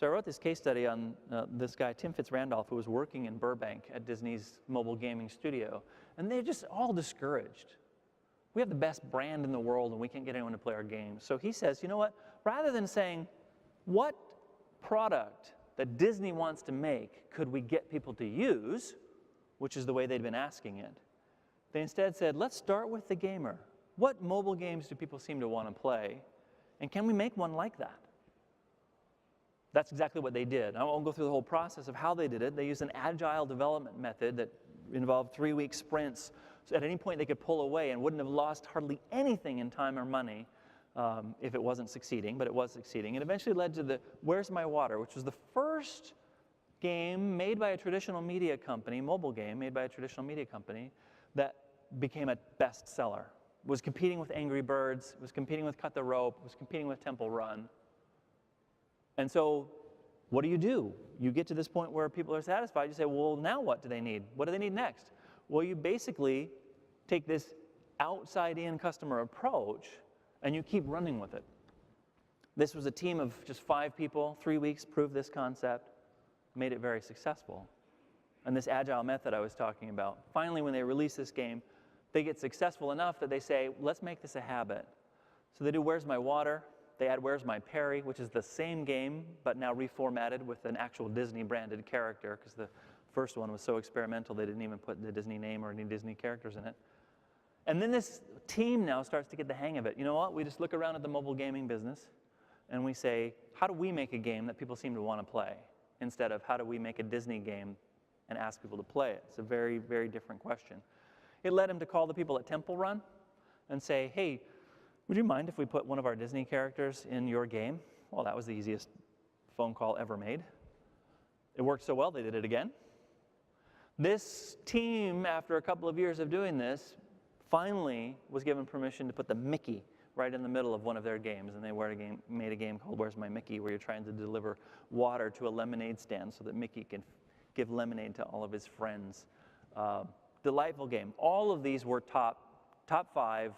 So I wrote this case study on this guy, Tim Fitzrandolph, who was working in Burbank at Disney's mobile gaming studio. And they're just all discouraged. We have the best brand in the world and we can't get anyone to play our games. So he says, you know what? Rather than saying, what product that Disney wants to make could we get people to use, which is the way they'd been asking it, they instead said, let's start with the gamer. What mobile games do people seem to want to play? And can we make one like that? That's exactly what they did. I won't go through the whole process of how they did it. They used an agile development method that involved 3-week sprints. So at any point they could pull away and wouldn't have lost hardly anything in time or money if it wasn't succeeding, but it was succeeding. It eventually led to the Where's My Water, which was the first game made by a traditional media company, mobile game made by a traditional media company, that became a bestseller. Was competing with Angry Birds, was competing with Cut the Rope, was competing with Temple Run. And so what do? You get to this point where people are satisfied. You say, well, now what do they need? What do they need next? Well, you basically take this outside-in customer approach and you keep running with it. This was a team of just 5 people, 3 weeks, proved this concept, made it very successful. And this agile method I was talking about, finally when they release this game, they get successful enough that they say, let's make this a habit. So they do Where's My Water? They add Where's My Perry, which is the same game, but now reformatted with an actual Disney-branded character, because the first one was so experimental they didn't even put the Disney name or any Disney characters in it. And then this team now starts to get the hang of it. You know what? We just look around at the mobile gaming business, and we say, how do we make a game that people seem to want to play, instead of how do we make a Disney game and ask people to play it? It's a very, very different question. It led him to call the people at Temple Run and say, hey, would you mind if we put one of our Disney characters in your game? Well, that was the easiest phone call ever made. It worked so well, they did it again. This team, after a couple of years of doing this, finally was given permission to put the Mickey right in the middle of one of their games. And they made a game called Where's My Mickey, where you're trying to deliver water to a lemonade stand so that Mickey can give lemonade to all of his friends. Delightful game. All of these were top 5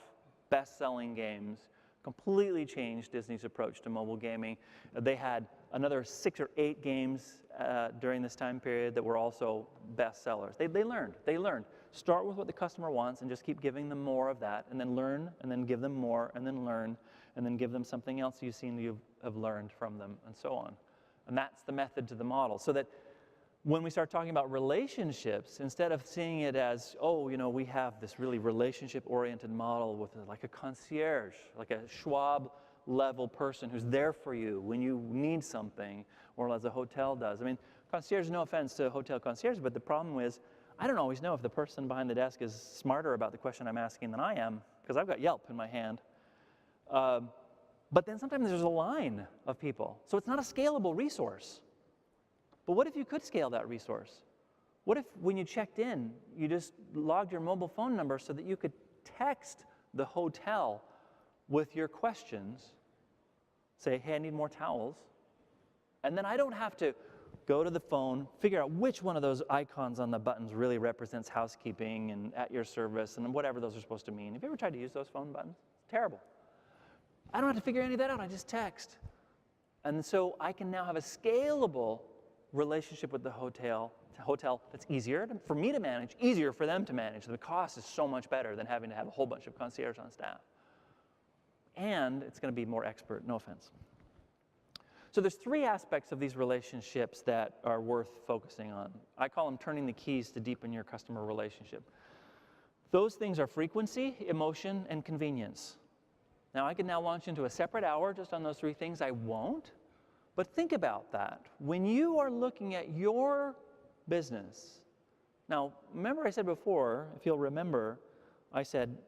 best-selling games, completely changed Disney's approach to mobile gaming. They had another 6 or 8 games during this time period that were also bestsellers. They learned. Start with what the customer wants and just keep giving them more of that, and then learn, and then give them more, and then learn, and then give them something else you've seen you have learned from them, and so on. And that's the method to the model. So that when we start talking about relationships, instead of seeing it as, oh, you know, we have this really relationship-oriented model with like a concierge, like a Schwab-level person who's there for you when you need something, or as a hotel does. I mean, concierge, no offense to hotel concierge, but the problem is, I don't always know if the person behind the desk is smarter about the question I'm asking than I am, because I've got Yelp in my hand. But then sometimes there's a line of people, so it's not a scalable resource. But what if you could scale that resource? What if when you checked in, you just logged your mobile phone number so that you could text the hotel with your questions, say, hey, I need more towels, and then I don't have to go to the phone, figure out which one of those icons on the buttons really represents housekeeping and at your service and whatever those are supposed to mean. Have you ever tried to use those phone buttons? It's terrible. I don't have to figure any of that out. I just text. And so I can now have a scalable relationship with the hotel that's easier for me to manage, easier for them to manage. The cost is so much better than having to have a whole bunch of concierge on staff. And it's going to be more expert, no offense. So there's 3 aspects of these relationships that are worth focusing on. I call them turning the keys to deepen your customer relationship. Those things are frequency, emotion, and convenience. Now, I could now launch into a separate hour just on those 3 things. I won't. But think about that. When you are looking at your business, now, remember I said before, if you'll remember, I said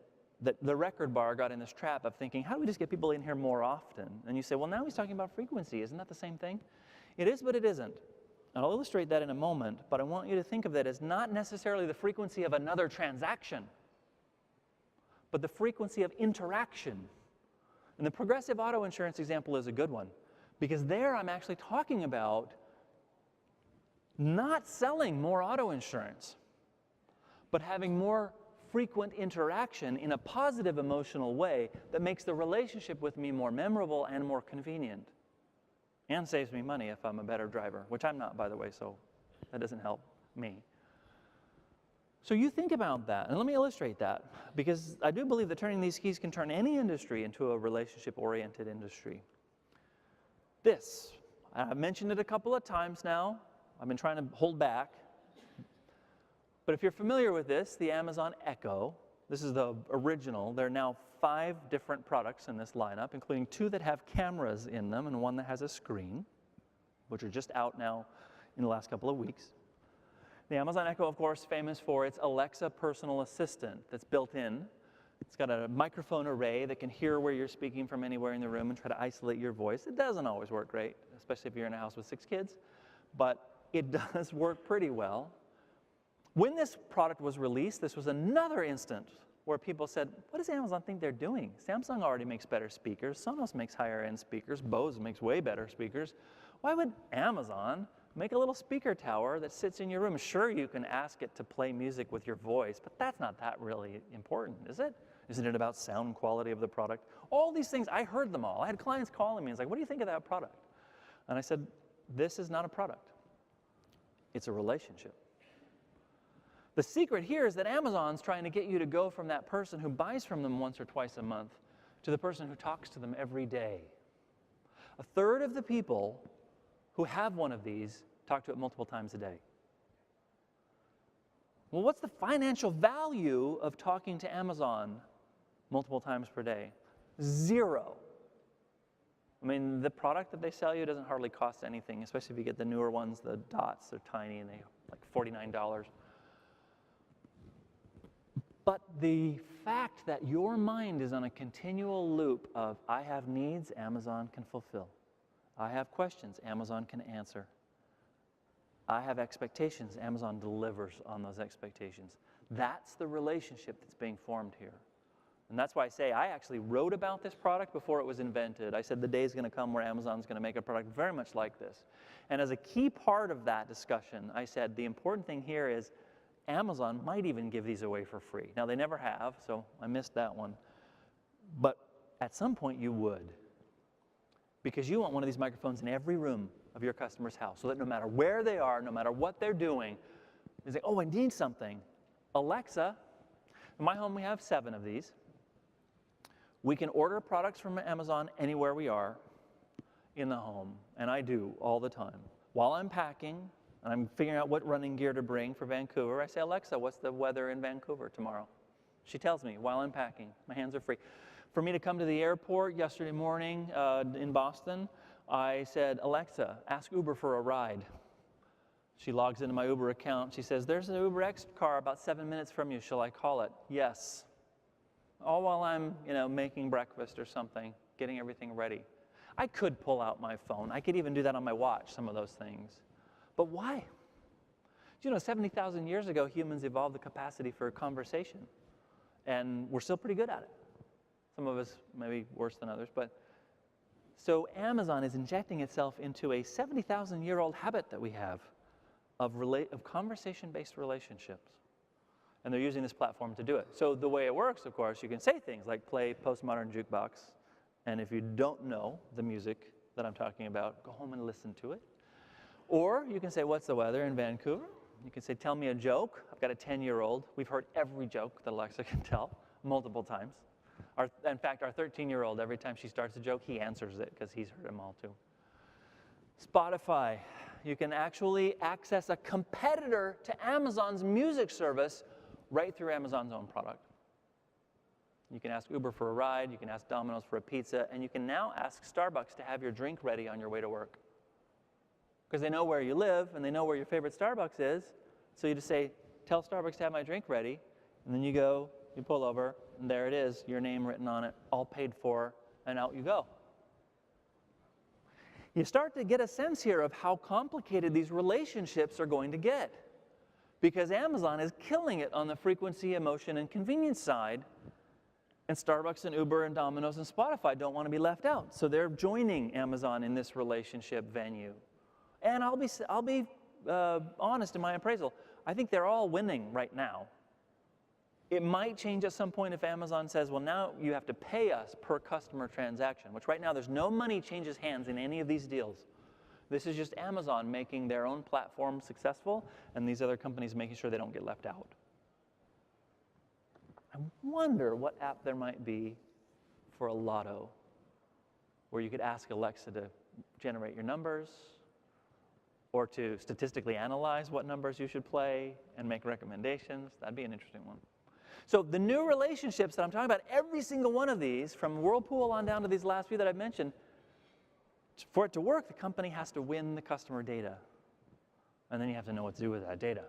that the record bar got in this trap of thinking, how do we just get people in here more often? And you say, well, now he's talking about frequency. Isn't that the same thing? It is, but it isn't. And I'll illustrate that in a moment, but I want you to think of that as not necessarily the frequency of another transaction, but the frequency of interaction. And the Progressive Auto Insurance example is a good one, because there I'm actually talking about not selling more auto insurance, but having more frequent interaction in a positive emotional way that makes the relationship with me more memorable and more convenient. and saves me money if I'm a better driver, which I'm not, by the way, so that doesn't help me. So you think about that, and let me illustrate that, because I do believe that turning these keys can turn any industry into a relationship-oriented industry. This, I've mentioned it a couple of times now. I've been trying to hold back. But if you're familiar with this, the Amazon Echo, this is the original. There are now 5 different products in this lineup, including 2 that have cameras in them and 1 that has a screen, which are just out now in the last couple of weeks. The Amazon Echo, of course, famous for its Alexa personal assistant that's built in. It's got a microphone array that can hear where you're speaking from anywhere in the room and try to isolate your voice. It doesn't always work great, especially if you're in a house with 6 kids, but it does work pretty well. When this product was released, this was another instance where people said, what does Amazon think they're doing? Samsung already makes better speakers. Sonos makes higher-end speakers. Bose makes way better speakers. Why would Amazon make a little speaker tower that sits in your room? Sure, you can ask it to play music with your voice, but that's not that really important, is it? Isn't it about sound quality of the product? All these things, I heard them all. I had clients calling me and like, what do you think of that product? And I said, this is not a product. It's a relationship. The secret here is that Amazon's trying to get you to go from that person who buys from them once or twice a month to the person who talks to them every day. 1/3 of the people who have one of these talk to it multiple times a day. Well, what's the financial value of talking to Amazon multiple times per day? 0. I mean, the product that they sell you doesn't hardly cost anything, especially if you get the newer ones, the dots. They're tiny and they like $49. But the fact that your mind is on a continual loop of, I have needs, Amazon can fulfill. I have questions, Amazon can answer. I have expectations, Amazon delivers on those expectations. That's the relationship that's being formed here. And that's why I say I actually wrote about this product before it was invented. I said the day is going to come where Amazon's going to make a product very much like this. And as a key part of that discussion, I said the important thing here is Amazon might even give these away for free. Now, they never have, so I missed that one. But at some point, you would. Because you want one of these microphones in every room of your customer's house, so that no matter where they are, no matter what they're doing, they say, oh, I need something. Alexa, in my home, we have 7 of these. We can order products from Amazon anywhere we are in the home, and I do all the time. While I'm packing, and I'm figuring out what running gear to bring for Vancouver, I say, Alexa, what's the weather in Vancouver tomorrow? She tells me while I'm packing. My hands are free. For me to come to the airport yesterday morning in Boston, I said, Alexa, ask Uber for a ride. She logs into my Uber account. She says, there's an Uber X car about 7 minutes from you. Shall I call it? Yes. All while I'm, making breakfast or something, getting everything ready. I could pull out my phone. I could even do that on my watch, some of those things. But why? 70,000 years ago, humans evolved the capacity for conversation. And we're still pretty good at it. Some of us maybe worse than others. But so Amazon is injecting itself into a 70,000-year-old habit that we have of conversation-based relationships. And they're using this platform to do it. So the way it works, of course, you can say things like play Postmodern Jukebox. And if you don't know the music that I'm talking about, go home and listen to it. Or you can say, what's the weather in Vancouver? You can say, tell me a joke. I've got a 10-year-old. We've heard every joke that Alexa can tell multiple times. In fact, our 13-year-old, every time she starts a joke, he answers it because he's heard them all too. Spotify. You can actually access a competitor to Amazon's music service right through Amazon's own product. You can ask Uber for a ride. You can ask Domino's for a pizza. And you can now ask Starbucks to have your drink ready on your way to work. Because they know where you live, and they know where your favorite Starbucks is. So you just say, tell Starbucks to have my drink ready. And then you go, you pull over, and there it is, your name written on it, all paid for, and out you go. You start to get a sense here of how complicated these relationships are going to get. Because Amazon is killing it on the frequency, emotion, and convenience side. And Starbucks and Uber and Domino's and Spotify don't want to be left out. So they're joining Amazon in this relationship venue. And I'll be honest in my appraisal. I think they're all winning right now. It might change at some point if Amazon says, well, now you have to pay us per customer transaction, which right now there's no money changes hands in any of these deals. This is just Amazon making their own platform successful, and these other companies making sure they don't get left out. I wonder what app there might be for a lotto, where you could ask Alexa to generate your numbers, or to statistically analyze what numbers you should play and make recommendations. That'd be an interesting one. So the new relationships that I'm talking about, every single one of these, from Whirlpool on down to these last few that I've mentioned, for it to work, the company has to win the customer data. And then you have to know what to do with that data.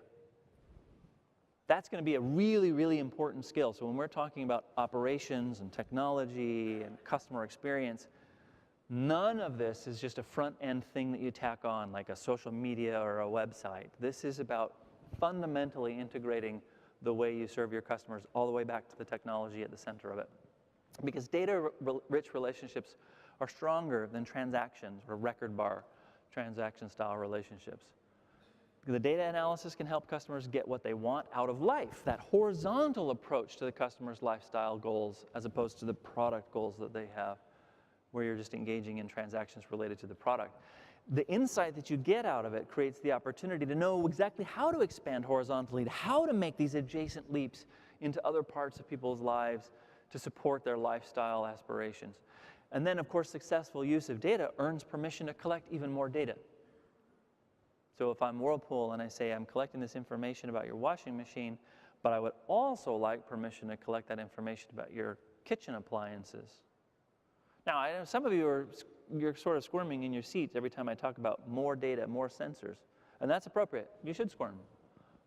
That's going to be a really, really important skill. So when we're talking about operations and technology and customer experience, none of this is just a front-end thing that you tack on, like a social media or a website. This is about fundamentally integrating the way you serve your customers all the way back to the technology at the center of it. Because data-rich relationships are stronger than transactions or record bar transaction-style relationships. The data analysis can help customers get what they want out of life, that horizontal approach to the customer's lifestyle goals as opposed to the product goals that they have, where you're just engaging in transactions related to the product. The insight that you get out of it creates the opportunity to know exactly how to expand horizontally, how to make these adjacent leaps into other parts of people's lives to support their lifestyle aspirations. And then, of course, successful use of data earns permission to collect even more data. So if I'm Whirlpool and I say I'm collecting this information about your washing machine, but I would also like permission to collect that information about your kitchen appliances. Now, I know some of you you're sort of squirming in your seats every time I talk about more data, more sensors, and that's appropriate. You should squirm.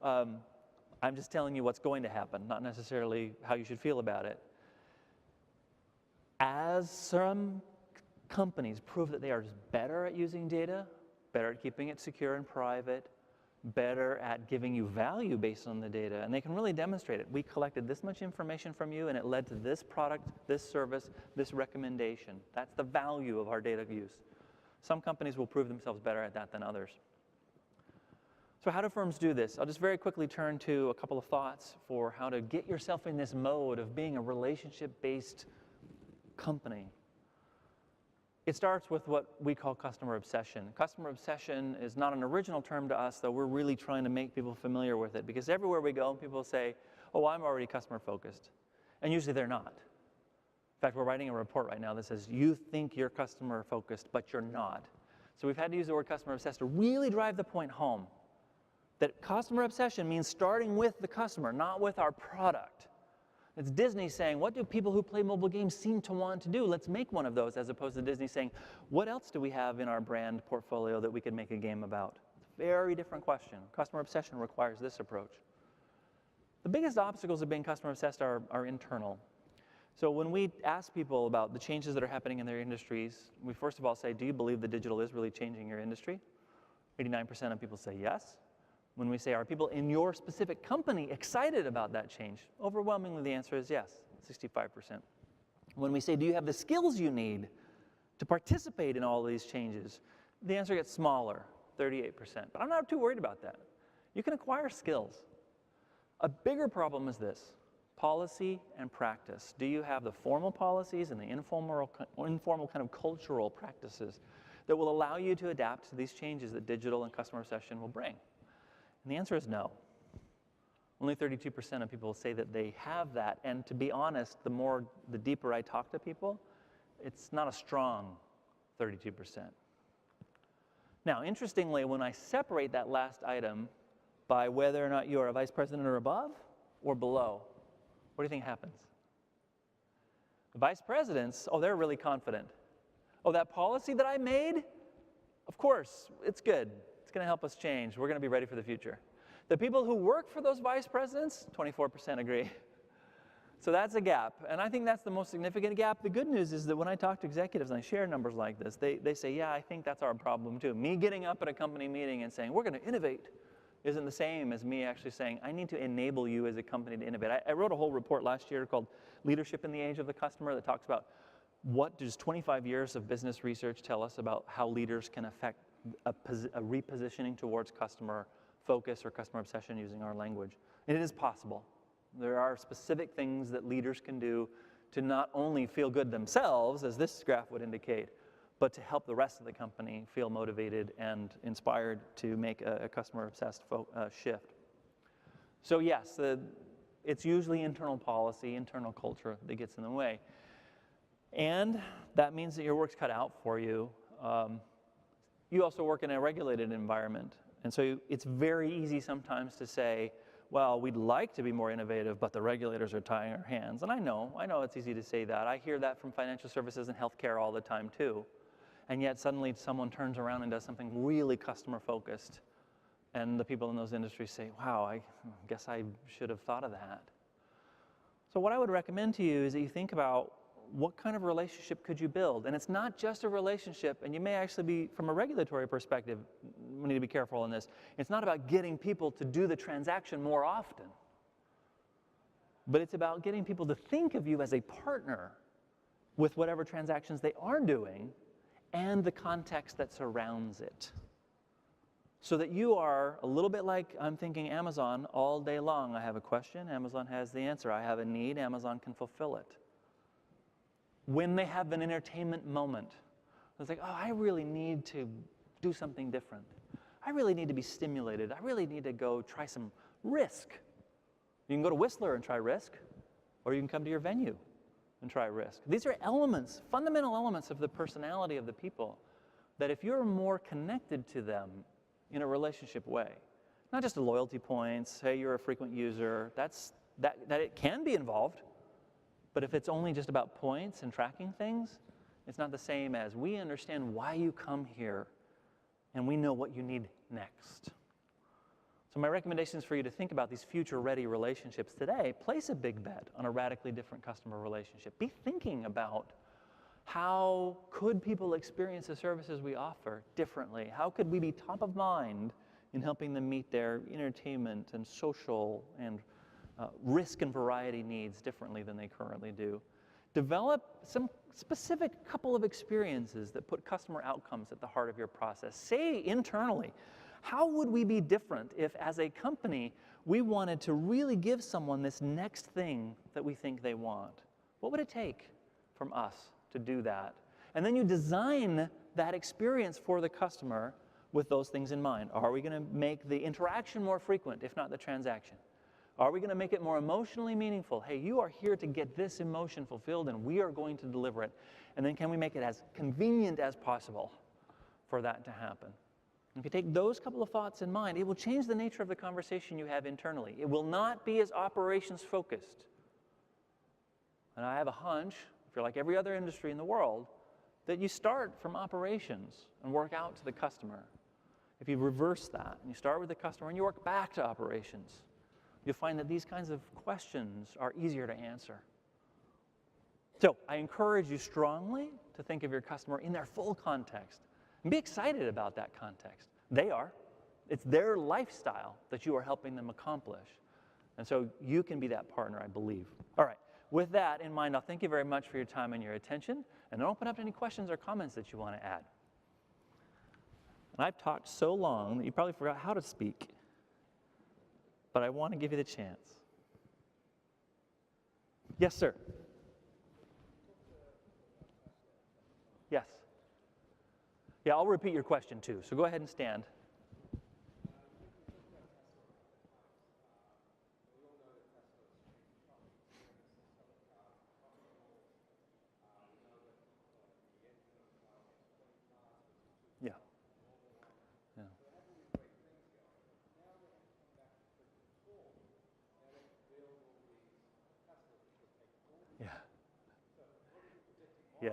I'm just telling you what's going to happen, not necessarily how you should feel about it. As some companies prove that they are just better at using data, better at keeping it secure and private, better at giving you value based on the data, and they can really demonstrate it. We collected this much information from you, and it led to this product, this service, this recommendation. That's the value of our data use. Some companies will prove themselves better at that than others. So how do firms do this? I'll just very quickly turn to a couple of thoughts for how to get yourself in this mode of being a relationship-based company. It starts with what we call customer obsession. Customer obsession is not an original term to us, though we're really trying to make people familiar with it, because everywhere we go, people say, oh, I'm already customer focused. And usually they're not. In fact, we're writing a report right now that says, you think you're customer focused, but you're not. So we've had to use the word customer obsessed to really drive the point home that customer obsession means starting with the customer, not with our product. It's Disney saying, what do people who play mobile games seem to want to do? Let's make one of those, as opposed to Disney saying, what else do we have in our brand portfolio that we could make a game about? Very different question. Customer obsession requires this approach. The biggest obstacles of being customer obsessed are internal. So when we ask people about the changes that are happening in their industries, we first of all say, do you believe that digital is really changing your industry? 89% of people say yes. When we say, are people in your specific company excited about that change? Overwhelmingly, the answer is yes, 65%. When we say, do you have the skills you need to participate in all of these changes? The answer gets smaller, 38%. But I'm not too worried about that. You can acquire skills. A bigger problem is this: policy and practice. Do you have the formal policies and the informal kind of cultural practices that will allow you to adapt to these changes that digital and customer obsession will bring? And the answer is no. Only 32% of people say that they have that, and to be honest, the deeper I talk to people, it's not a strong 32%. Now, interestingly, when I separate that last item by whether or not you're a vice president or above or below, what do you think happens? The vice presidents, oh, they're really confident. Oh, that policy that I made? Of course, it's good. It's going to help us change. We're going to be ready for the future. The people who work for those vice presidents, 24% agree. So that's a gap. And I think that's the most significant gap. The good news is that when I talk to executives and I share numbers like this, they say, yeah, I think that's our problem too. Me getting up at a company meeting and saying, we're going to innovate, isn't the same as me actually saying, I need to enable you as a company to innovate. I wrote a whole report last year called Leadership in the Age of the Customer that talks about what does 25 years of business research tell us about how leaders can affect a repositioning towards customer focus or customer obsession, using our language. And it is possible. There are specific things that leaders can do to not only feel good themselves, as this graph would indicate, but to help the rest of the company feel motivated and inspired to make a customer-obsessed shift. So yes, it's usually internal policy, internal culture that gets in the way. And that means that your work's cut out for you. You also work in a regulated environment. And so it's very easy sometimes to say, well, we'd like to be more innovative, but the regulators are tying our hands. And I know it's easy to say that. I hear that from financial services and healthcare all the time too. And yet suddenly someone turns around and does something really customer-focused. And the people in those industries say, wow, I guess I should have thought of that. So what I would recommend to you is that you think about what kind of relationship could you build? And it's not just a relationship, and you may actually be, from a regulatory perspective, we need to be careful in this. It's not about getting people to do the transaction more often, but it's about getting people to think of you as a partner with whatever transactions they are doing and the context that surrounds it. So that you are a little bit like, I'm thinking Amazon all day long. I have a question, Amazon has the answer. I have a need, Amazon can fulfill it. When they have an entertainment moment, it's like, oh, I really need to do something different. I really need to be stimulated. I really need to go try some Risk. You can go to Whistler and try Risk, or you can come to your venue and try Risk. These are elements, fundamental elements of the personality of the people, that if you're more connected to them in a relationship way, not just the loyalty points, hey, you're a frequent user, that it can be involved, but if it's only just about points and tracking things, it's not the same as we understand why you come here and we know what you need next. So my recommendation is for you to think about these future-ready relationships today. Place a big bet on a radically different customer relationship. Be thinking about how could people experience the services we offer differently? How could we be top of mind in helping them meet their entertainment and social and risk and variety needs differently than they currently do? Develop some specific couple of experiences that put customer outcomes at the heart of your process. Say internally, how would we be different if, as a company, we wanted to really give someone this next thing that we think they want? What would it take from us to do that? And then you design that experience for the customer with those things in mind. Are we going to make the interaction more frequent, if not the transaction? Are we going to make it more emotionally meaningful? Hey, you are here to get this emotion fulfilled, and we are going to deliver it. And then can we make it as convenient as possible for that to happen? If you take those couple of thoughts in mind, it will change the nature of the conversation you have internally. It will not be as operations focused. And I have a hunch, if you're like every other industry in the world, that you start from operations and work out to the customer. If you reverse that, and you start with the customer and you work back to operations, you'll find that these kinds of questions are easier to answer. So I encourage you strongly to think of your customer in their full context and be excited about that context. They are. It's their lifestyle that you are helping them accomplish. And so you can be that partner, I believe. All right. With that in mind, I'll thank you very much for your time and your attention, and I'll open up to any questions or comments that you want to add. And I've talked so long that you probably forgot how to speak, but I want to give you the chance. Yes, sir. Yes. Yeah, I'll repeat your question too, so go ahead and stand. Yeah. Yeah. Yeah. Yeah.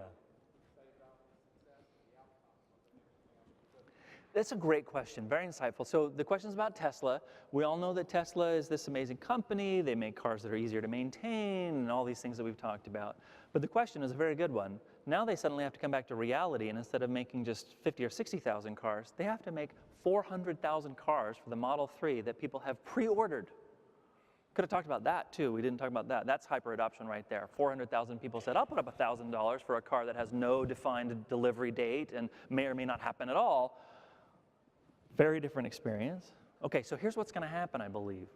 That's a great question, very insightful. So the question is about Tesla. We all know that Tesla is this amazing company. They make cars that are easier to maintain and all these things that we've talked about. But the question is a very good one. Now they suddenly have to come back to reality, and instead of making just 50 or 60,000 cars, they have to make 400,000 cars for the Model 3 that people have pre-ordered. Could have talked about that too. We didn't talk about that. That's hyper adoption right there. 400,000 people said, I'll put up $1,000 for a car that has no defined delivery date and may or may not happen at all. Very different experience. Okay, so here's what's going to happen, I believe.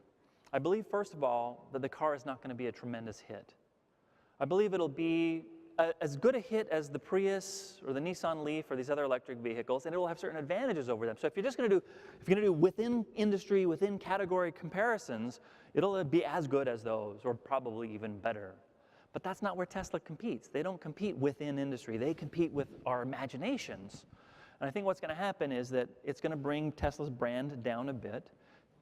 I believe, first of all, that the car is not going to be a tremendous hit. I believe it'll be as good a hit as the Prius or the Nissan Leaf or these other electric vehicles, and it will have certain advantages over them. So if you're just going to do, if you're going to do within industry, within category comparisons, it'll be as good as those, or probably even better. But that's not where Tesla competes. They don't compete within industry. They compete with our imaginations. And I think what's going to happen is that it's going to bring Tesla's brand down a bit.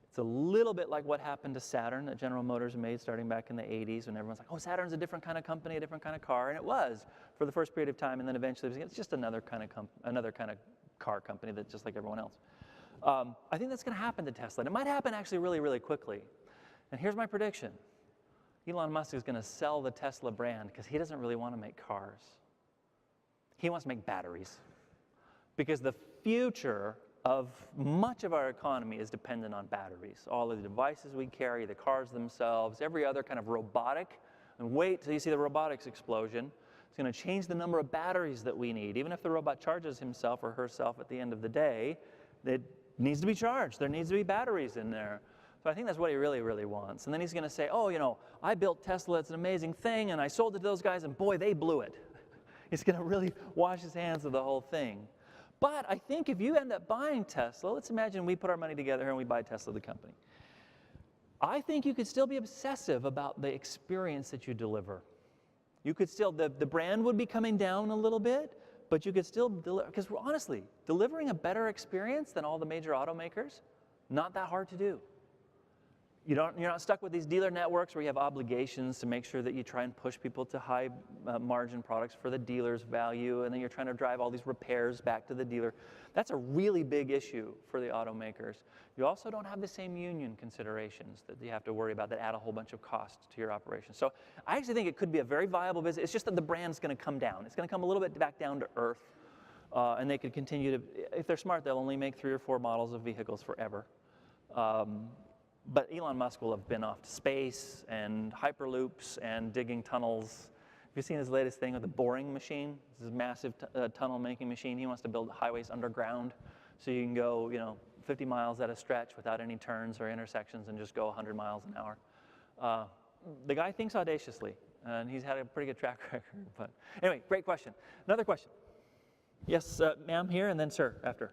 It's a little bit like what happened to Saturn that General Motors made starting back in the 80s when everyone's like, oh, Saturn's a different kind of company, a different kind of car. And it was for the first period of time, and then eventually it's just another kind of car company that's just like everyone else. I think that's going to happen to Tesla. And it might happen actually really, really quickly. And here's my prediction. Elon Musk is going to sell the Tesla brand because he doesn't really want to make cars. He wants to make batteries. Because the future of much of our economy is dependent on batteries. All of the devices we carry, the cars themselves, every other kind of robotic, and wait till you see the robotics explosion. It's going to change the number of batteries that we need. Even if the robot charges himself or herself at the end of the day, it needs to be charged. There needs to be batteries in there. So I think that's what he really, really wants. And then he's going to say, oh, you know, I built Tesla, it's an amazing thing, and I sold it to those guys, and boy, they blew it. He's going to really wash his hands of the whole thing. But I think if you end up buying Tesla, let's imagine we put our money together and we buy Tesla, the company. I think you could still be obsessive about the experience that you deliver. You could still, the brand would be coming down a little bit, but you could still deliver, because honestly, delivering a better experience than all the major automakers, not that hard to do. You're not stuck with these dealer networks where you have obligations to make sure that you try and push people to high margin products for the dealer's value, and then you're trying to drive all these repairs back to the dealer. That's a really big issue for the automakers. You also don't have the same union considerations that you have to worry about that add a whole bunch of cost to your operation. So I actually think it could be a very viable business. It's just that the brand's going to come down. It's going to come a little bit back down to earth, and they could continue to, if they're smart, they'll only make 3 or 4 models of vehicles forever. But Elon Musk will have been off to space and hyperloops and digging tunnels. Have you seen his latest thing with the boring machine? This is a massive tunnel-making machine. He wants to build highways underground so you can go, 50 miles at a stretch without any turns or intersections and just go 100 miles an hour. The guy thinks audaciously, and he's had a pretty good track record. But anyway, great question. Another question. Yes, ma'am, here, and then sir, after.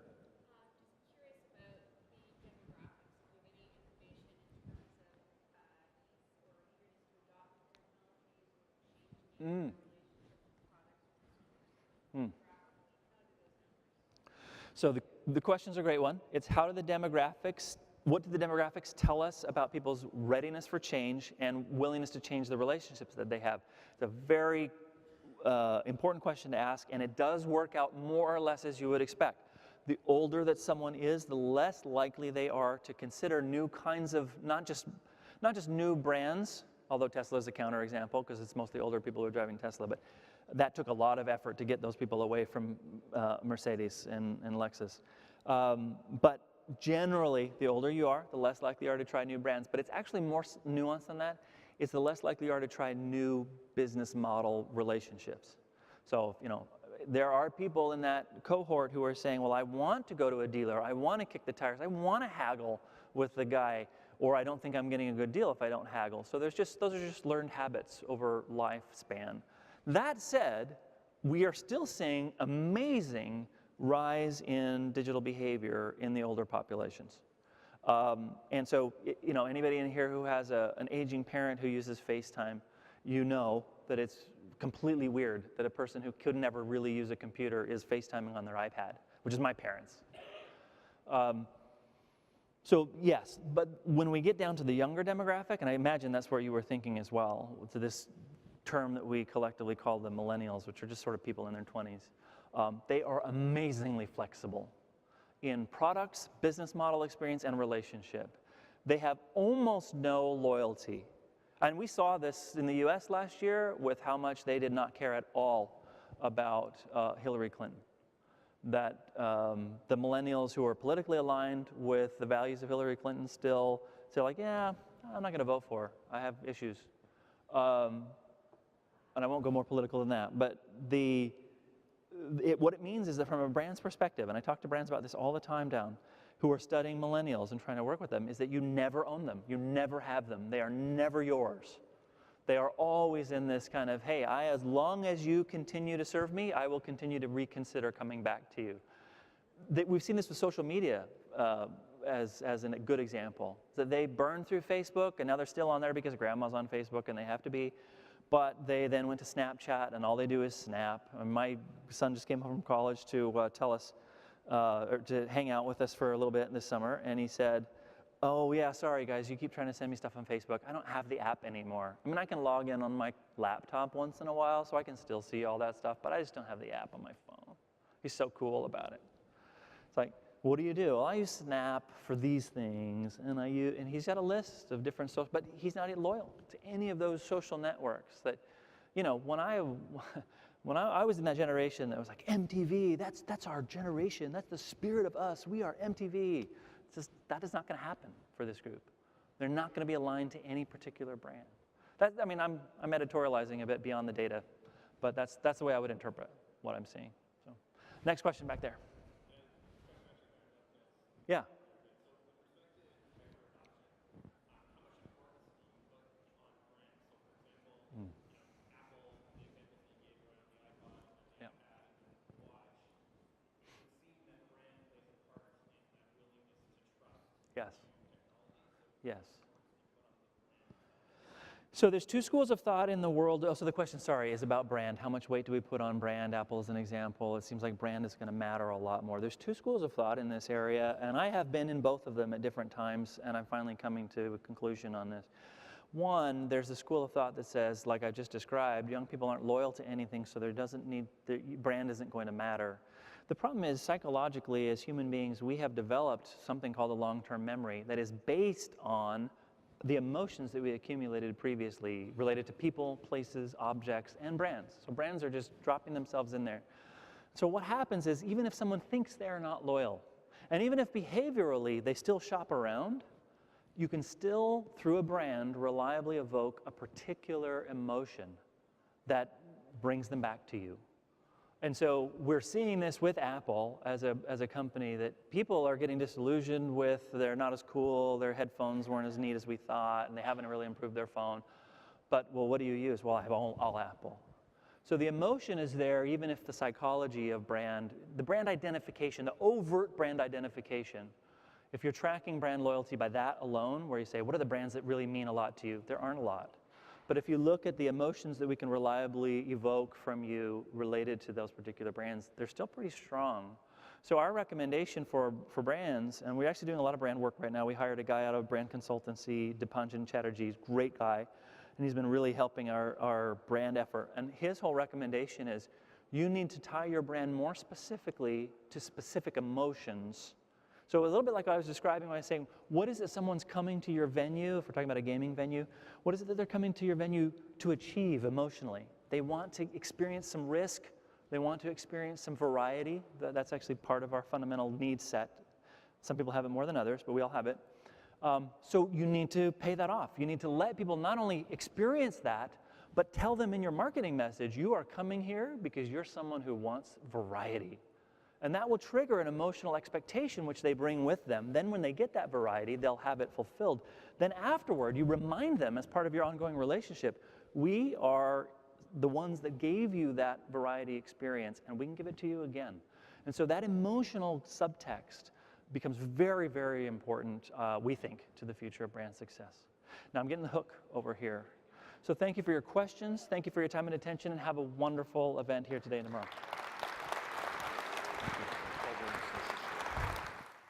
So the question's a great one. It's what do the demographics tell us about people's readiness for change and willingness to change the relationships that they have? It's a very important question to ask, and it does work out more or less as you would expect. The older that someone is, the less likely they are to consider new kinds of, not just new brands, although Tesla is a counterexample because it's mostly older people who are driving Tesla, but that took a lot of effort to get those people away from Mercedes and Lexus. But generally, the older you are, the less likely you are to try new brands. But it's actually more nuanced than that. It's the less likely you are to try new business model relationships. So, there are people in that cohort who are saying, well, I want to go to a dealer. I want to kick the tires. I want to haggle with the guy. Or I don't think I'm getting a good deal if I don't haggle. So those are just learned habits over lifespan. That said, we are still seeing amazing rise in digital behavior in the older populations. And so, anybody in here who has an aging parent who uses FaceTime, that it's completely weird that a person who could never really use a computer is FaceTiming on their iPad, which is my parents. So yes, but when we get down to the younger demographic, and I imagine that's where you were thinking as well, to this term that we collectively call the millennials, which are just sort of people in their 20s, they are amazingly flexible in products, business model experience, and relationship. They have almost no loyalty. And we saw this in the US last year with how much they did not care at all about Hillary Clinton. That the millennials who are politically aligned with the values of Hillary Clinton still say like, yeah, I'm not going to vote for her. I have issues. And I won't go more political than that. But what it means is that from a brand's perspective, and I talk to brands about this all the time down, who are studying millennials and trying to work with them, is that you never own them. You never have them. They are never yours. They are always in this kind of, hey, as long as you continue to serve me, I will continue to reconsider coming back to you. We've seen this with social media as a good example. That they burned through Facebook, and now they're still on there because grandma's on Facebook and they have to be. But they then went to Snapchat, and all they do is snap. And my son just came home from college to tell us, or to hang out with us for a little bit this summer, and he said, oh yeah, sorry guys, you keep trying to send me stuff on Facebook. I don't have the app anymore. I mean, I can log in on my laptop once in a while, so I can still see all that stuff, but I just don't have the app on my phone. He's so cool about it. It's like, what do you do? Well, I use Snap for these things, and he's got a list of different social, but he's not loyal to any of those social networks that, you know, when I was in that generation that was like, MTV, that's our generation, that's the spirit of us, we are MTV. That is not going to happen for this group. They're not going to be aligned to any particular brand. I mean, I'm editorializing a bit beyond the data, but that's the way I would interpret what I'm seeing. So, next question back there. Yeah. Yeah. Yes. Yes. So there's two schools of thought in the world. Oh, so the question, sorry, is about brand. How much weight do we put on brand? Apple is an example. It seems like brand is going to matter a lot more. There's two schools of thought in this area, and I have been in both of them at different times, and I'm finally coming to a conclusion on this. One, there's a school of thought that says, like I just described, young people aren't loyal to anything, so the brand isn't going to matter. The problem is, psychologically, as human beings, we have developed something called a long-term memory that is based on the emotions that we accumulated previously related to people, places, objects, and brands. So brands are just dropping themselves in there. So what happens is, even if someone thinks they're not loyal, and even if behaviorally they still shop around, you can still, through a brand, reliably evoke a particular emotion that brings them back to you. And so we're seeing this with Apple as a company that people are getting disillusioned with. They're not as cool, their headphones weren't as neat as we thought, and they haven't really improved their phone. But, well, what do you use? Well, I have all Apple. So the emotion is there, even if the psychology of brand, the brand identification, the overt brand identification, if you're tracking brand loyalty by that alone, where you say, what are the brands that really mean a lot to you? There aren't a lot. But if you look at the emotions that we can reliably evoke from you related to those particular brands, they're still pretty strong. So our recommendation for brands, and we're actually doing a lot of brand work right now. We hired a guy out of brand consultancy, Dipanjan Chatterjee, great guy, and he's been really helping our brand effort. And his whole recommendation is, you need to tie your brand more specifically to specific emotions. So a little bit like I was describing when I was saying, what is it someone's coming to your venue, if we're talking about a gaming venue, what is it that they're coming to your venue to achieve emotionally? They want to experience some risk. They want to experience some variety. That's actually part of our fundamental need set. Some people have it more than others, but we all have it. So you need to pay that off. You need to let people not only experience that, but tell them in your marketing message, you are coming here because you're someone who wants variety. And that will trigger an emotional expectation which they bring with them. Then when they get that variety, they'll have it fulfilled. Then afterward, you remind them as part of your ongoing relationship, we are the ones that gave you that variety experience, and we can give it to you again. And so that emotional subtext becomes very, very important, we think, to the future of brand success. Now I'm getting the hook over here. So thank you for your questions. Thank you for your time and attention, and have a wonderful event here today and tomorrow.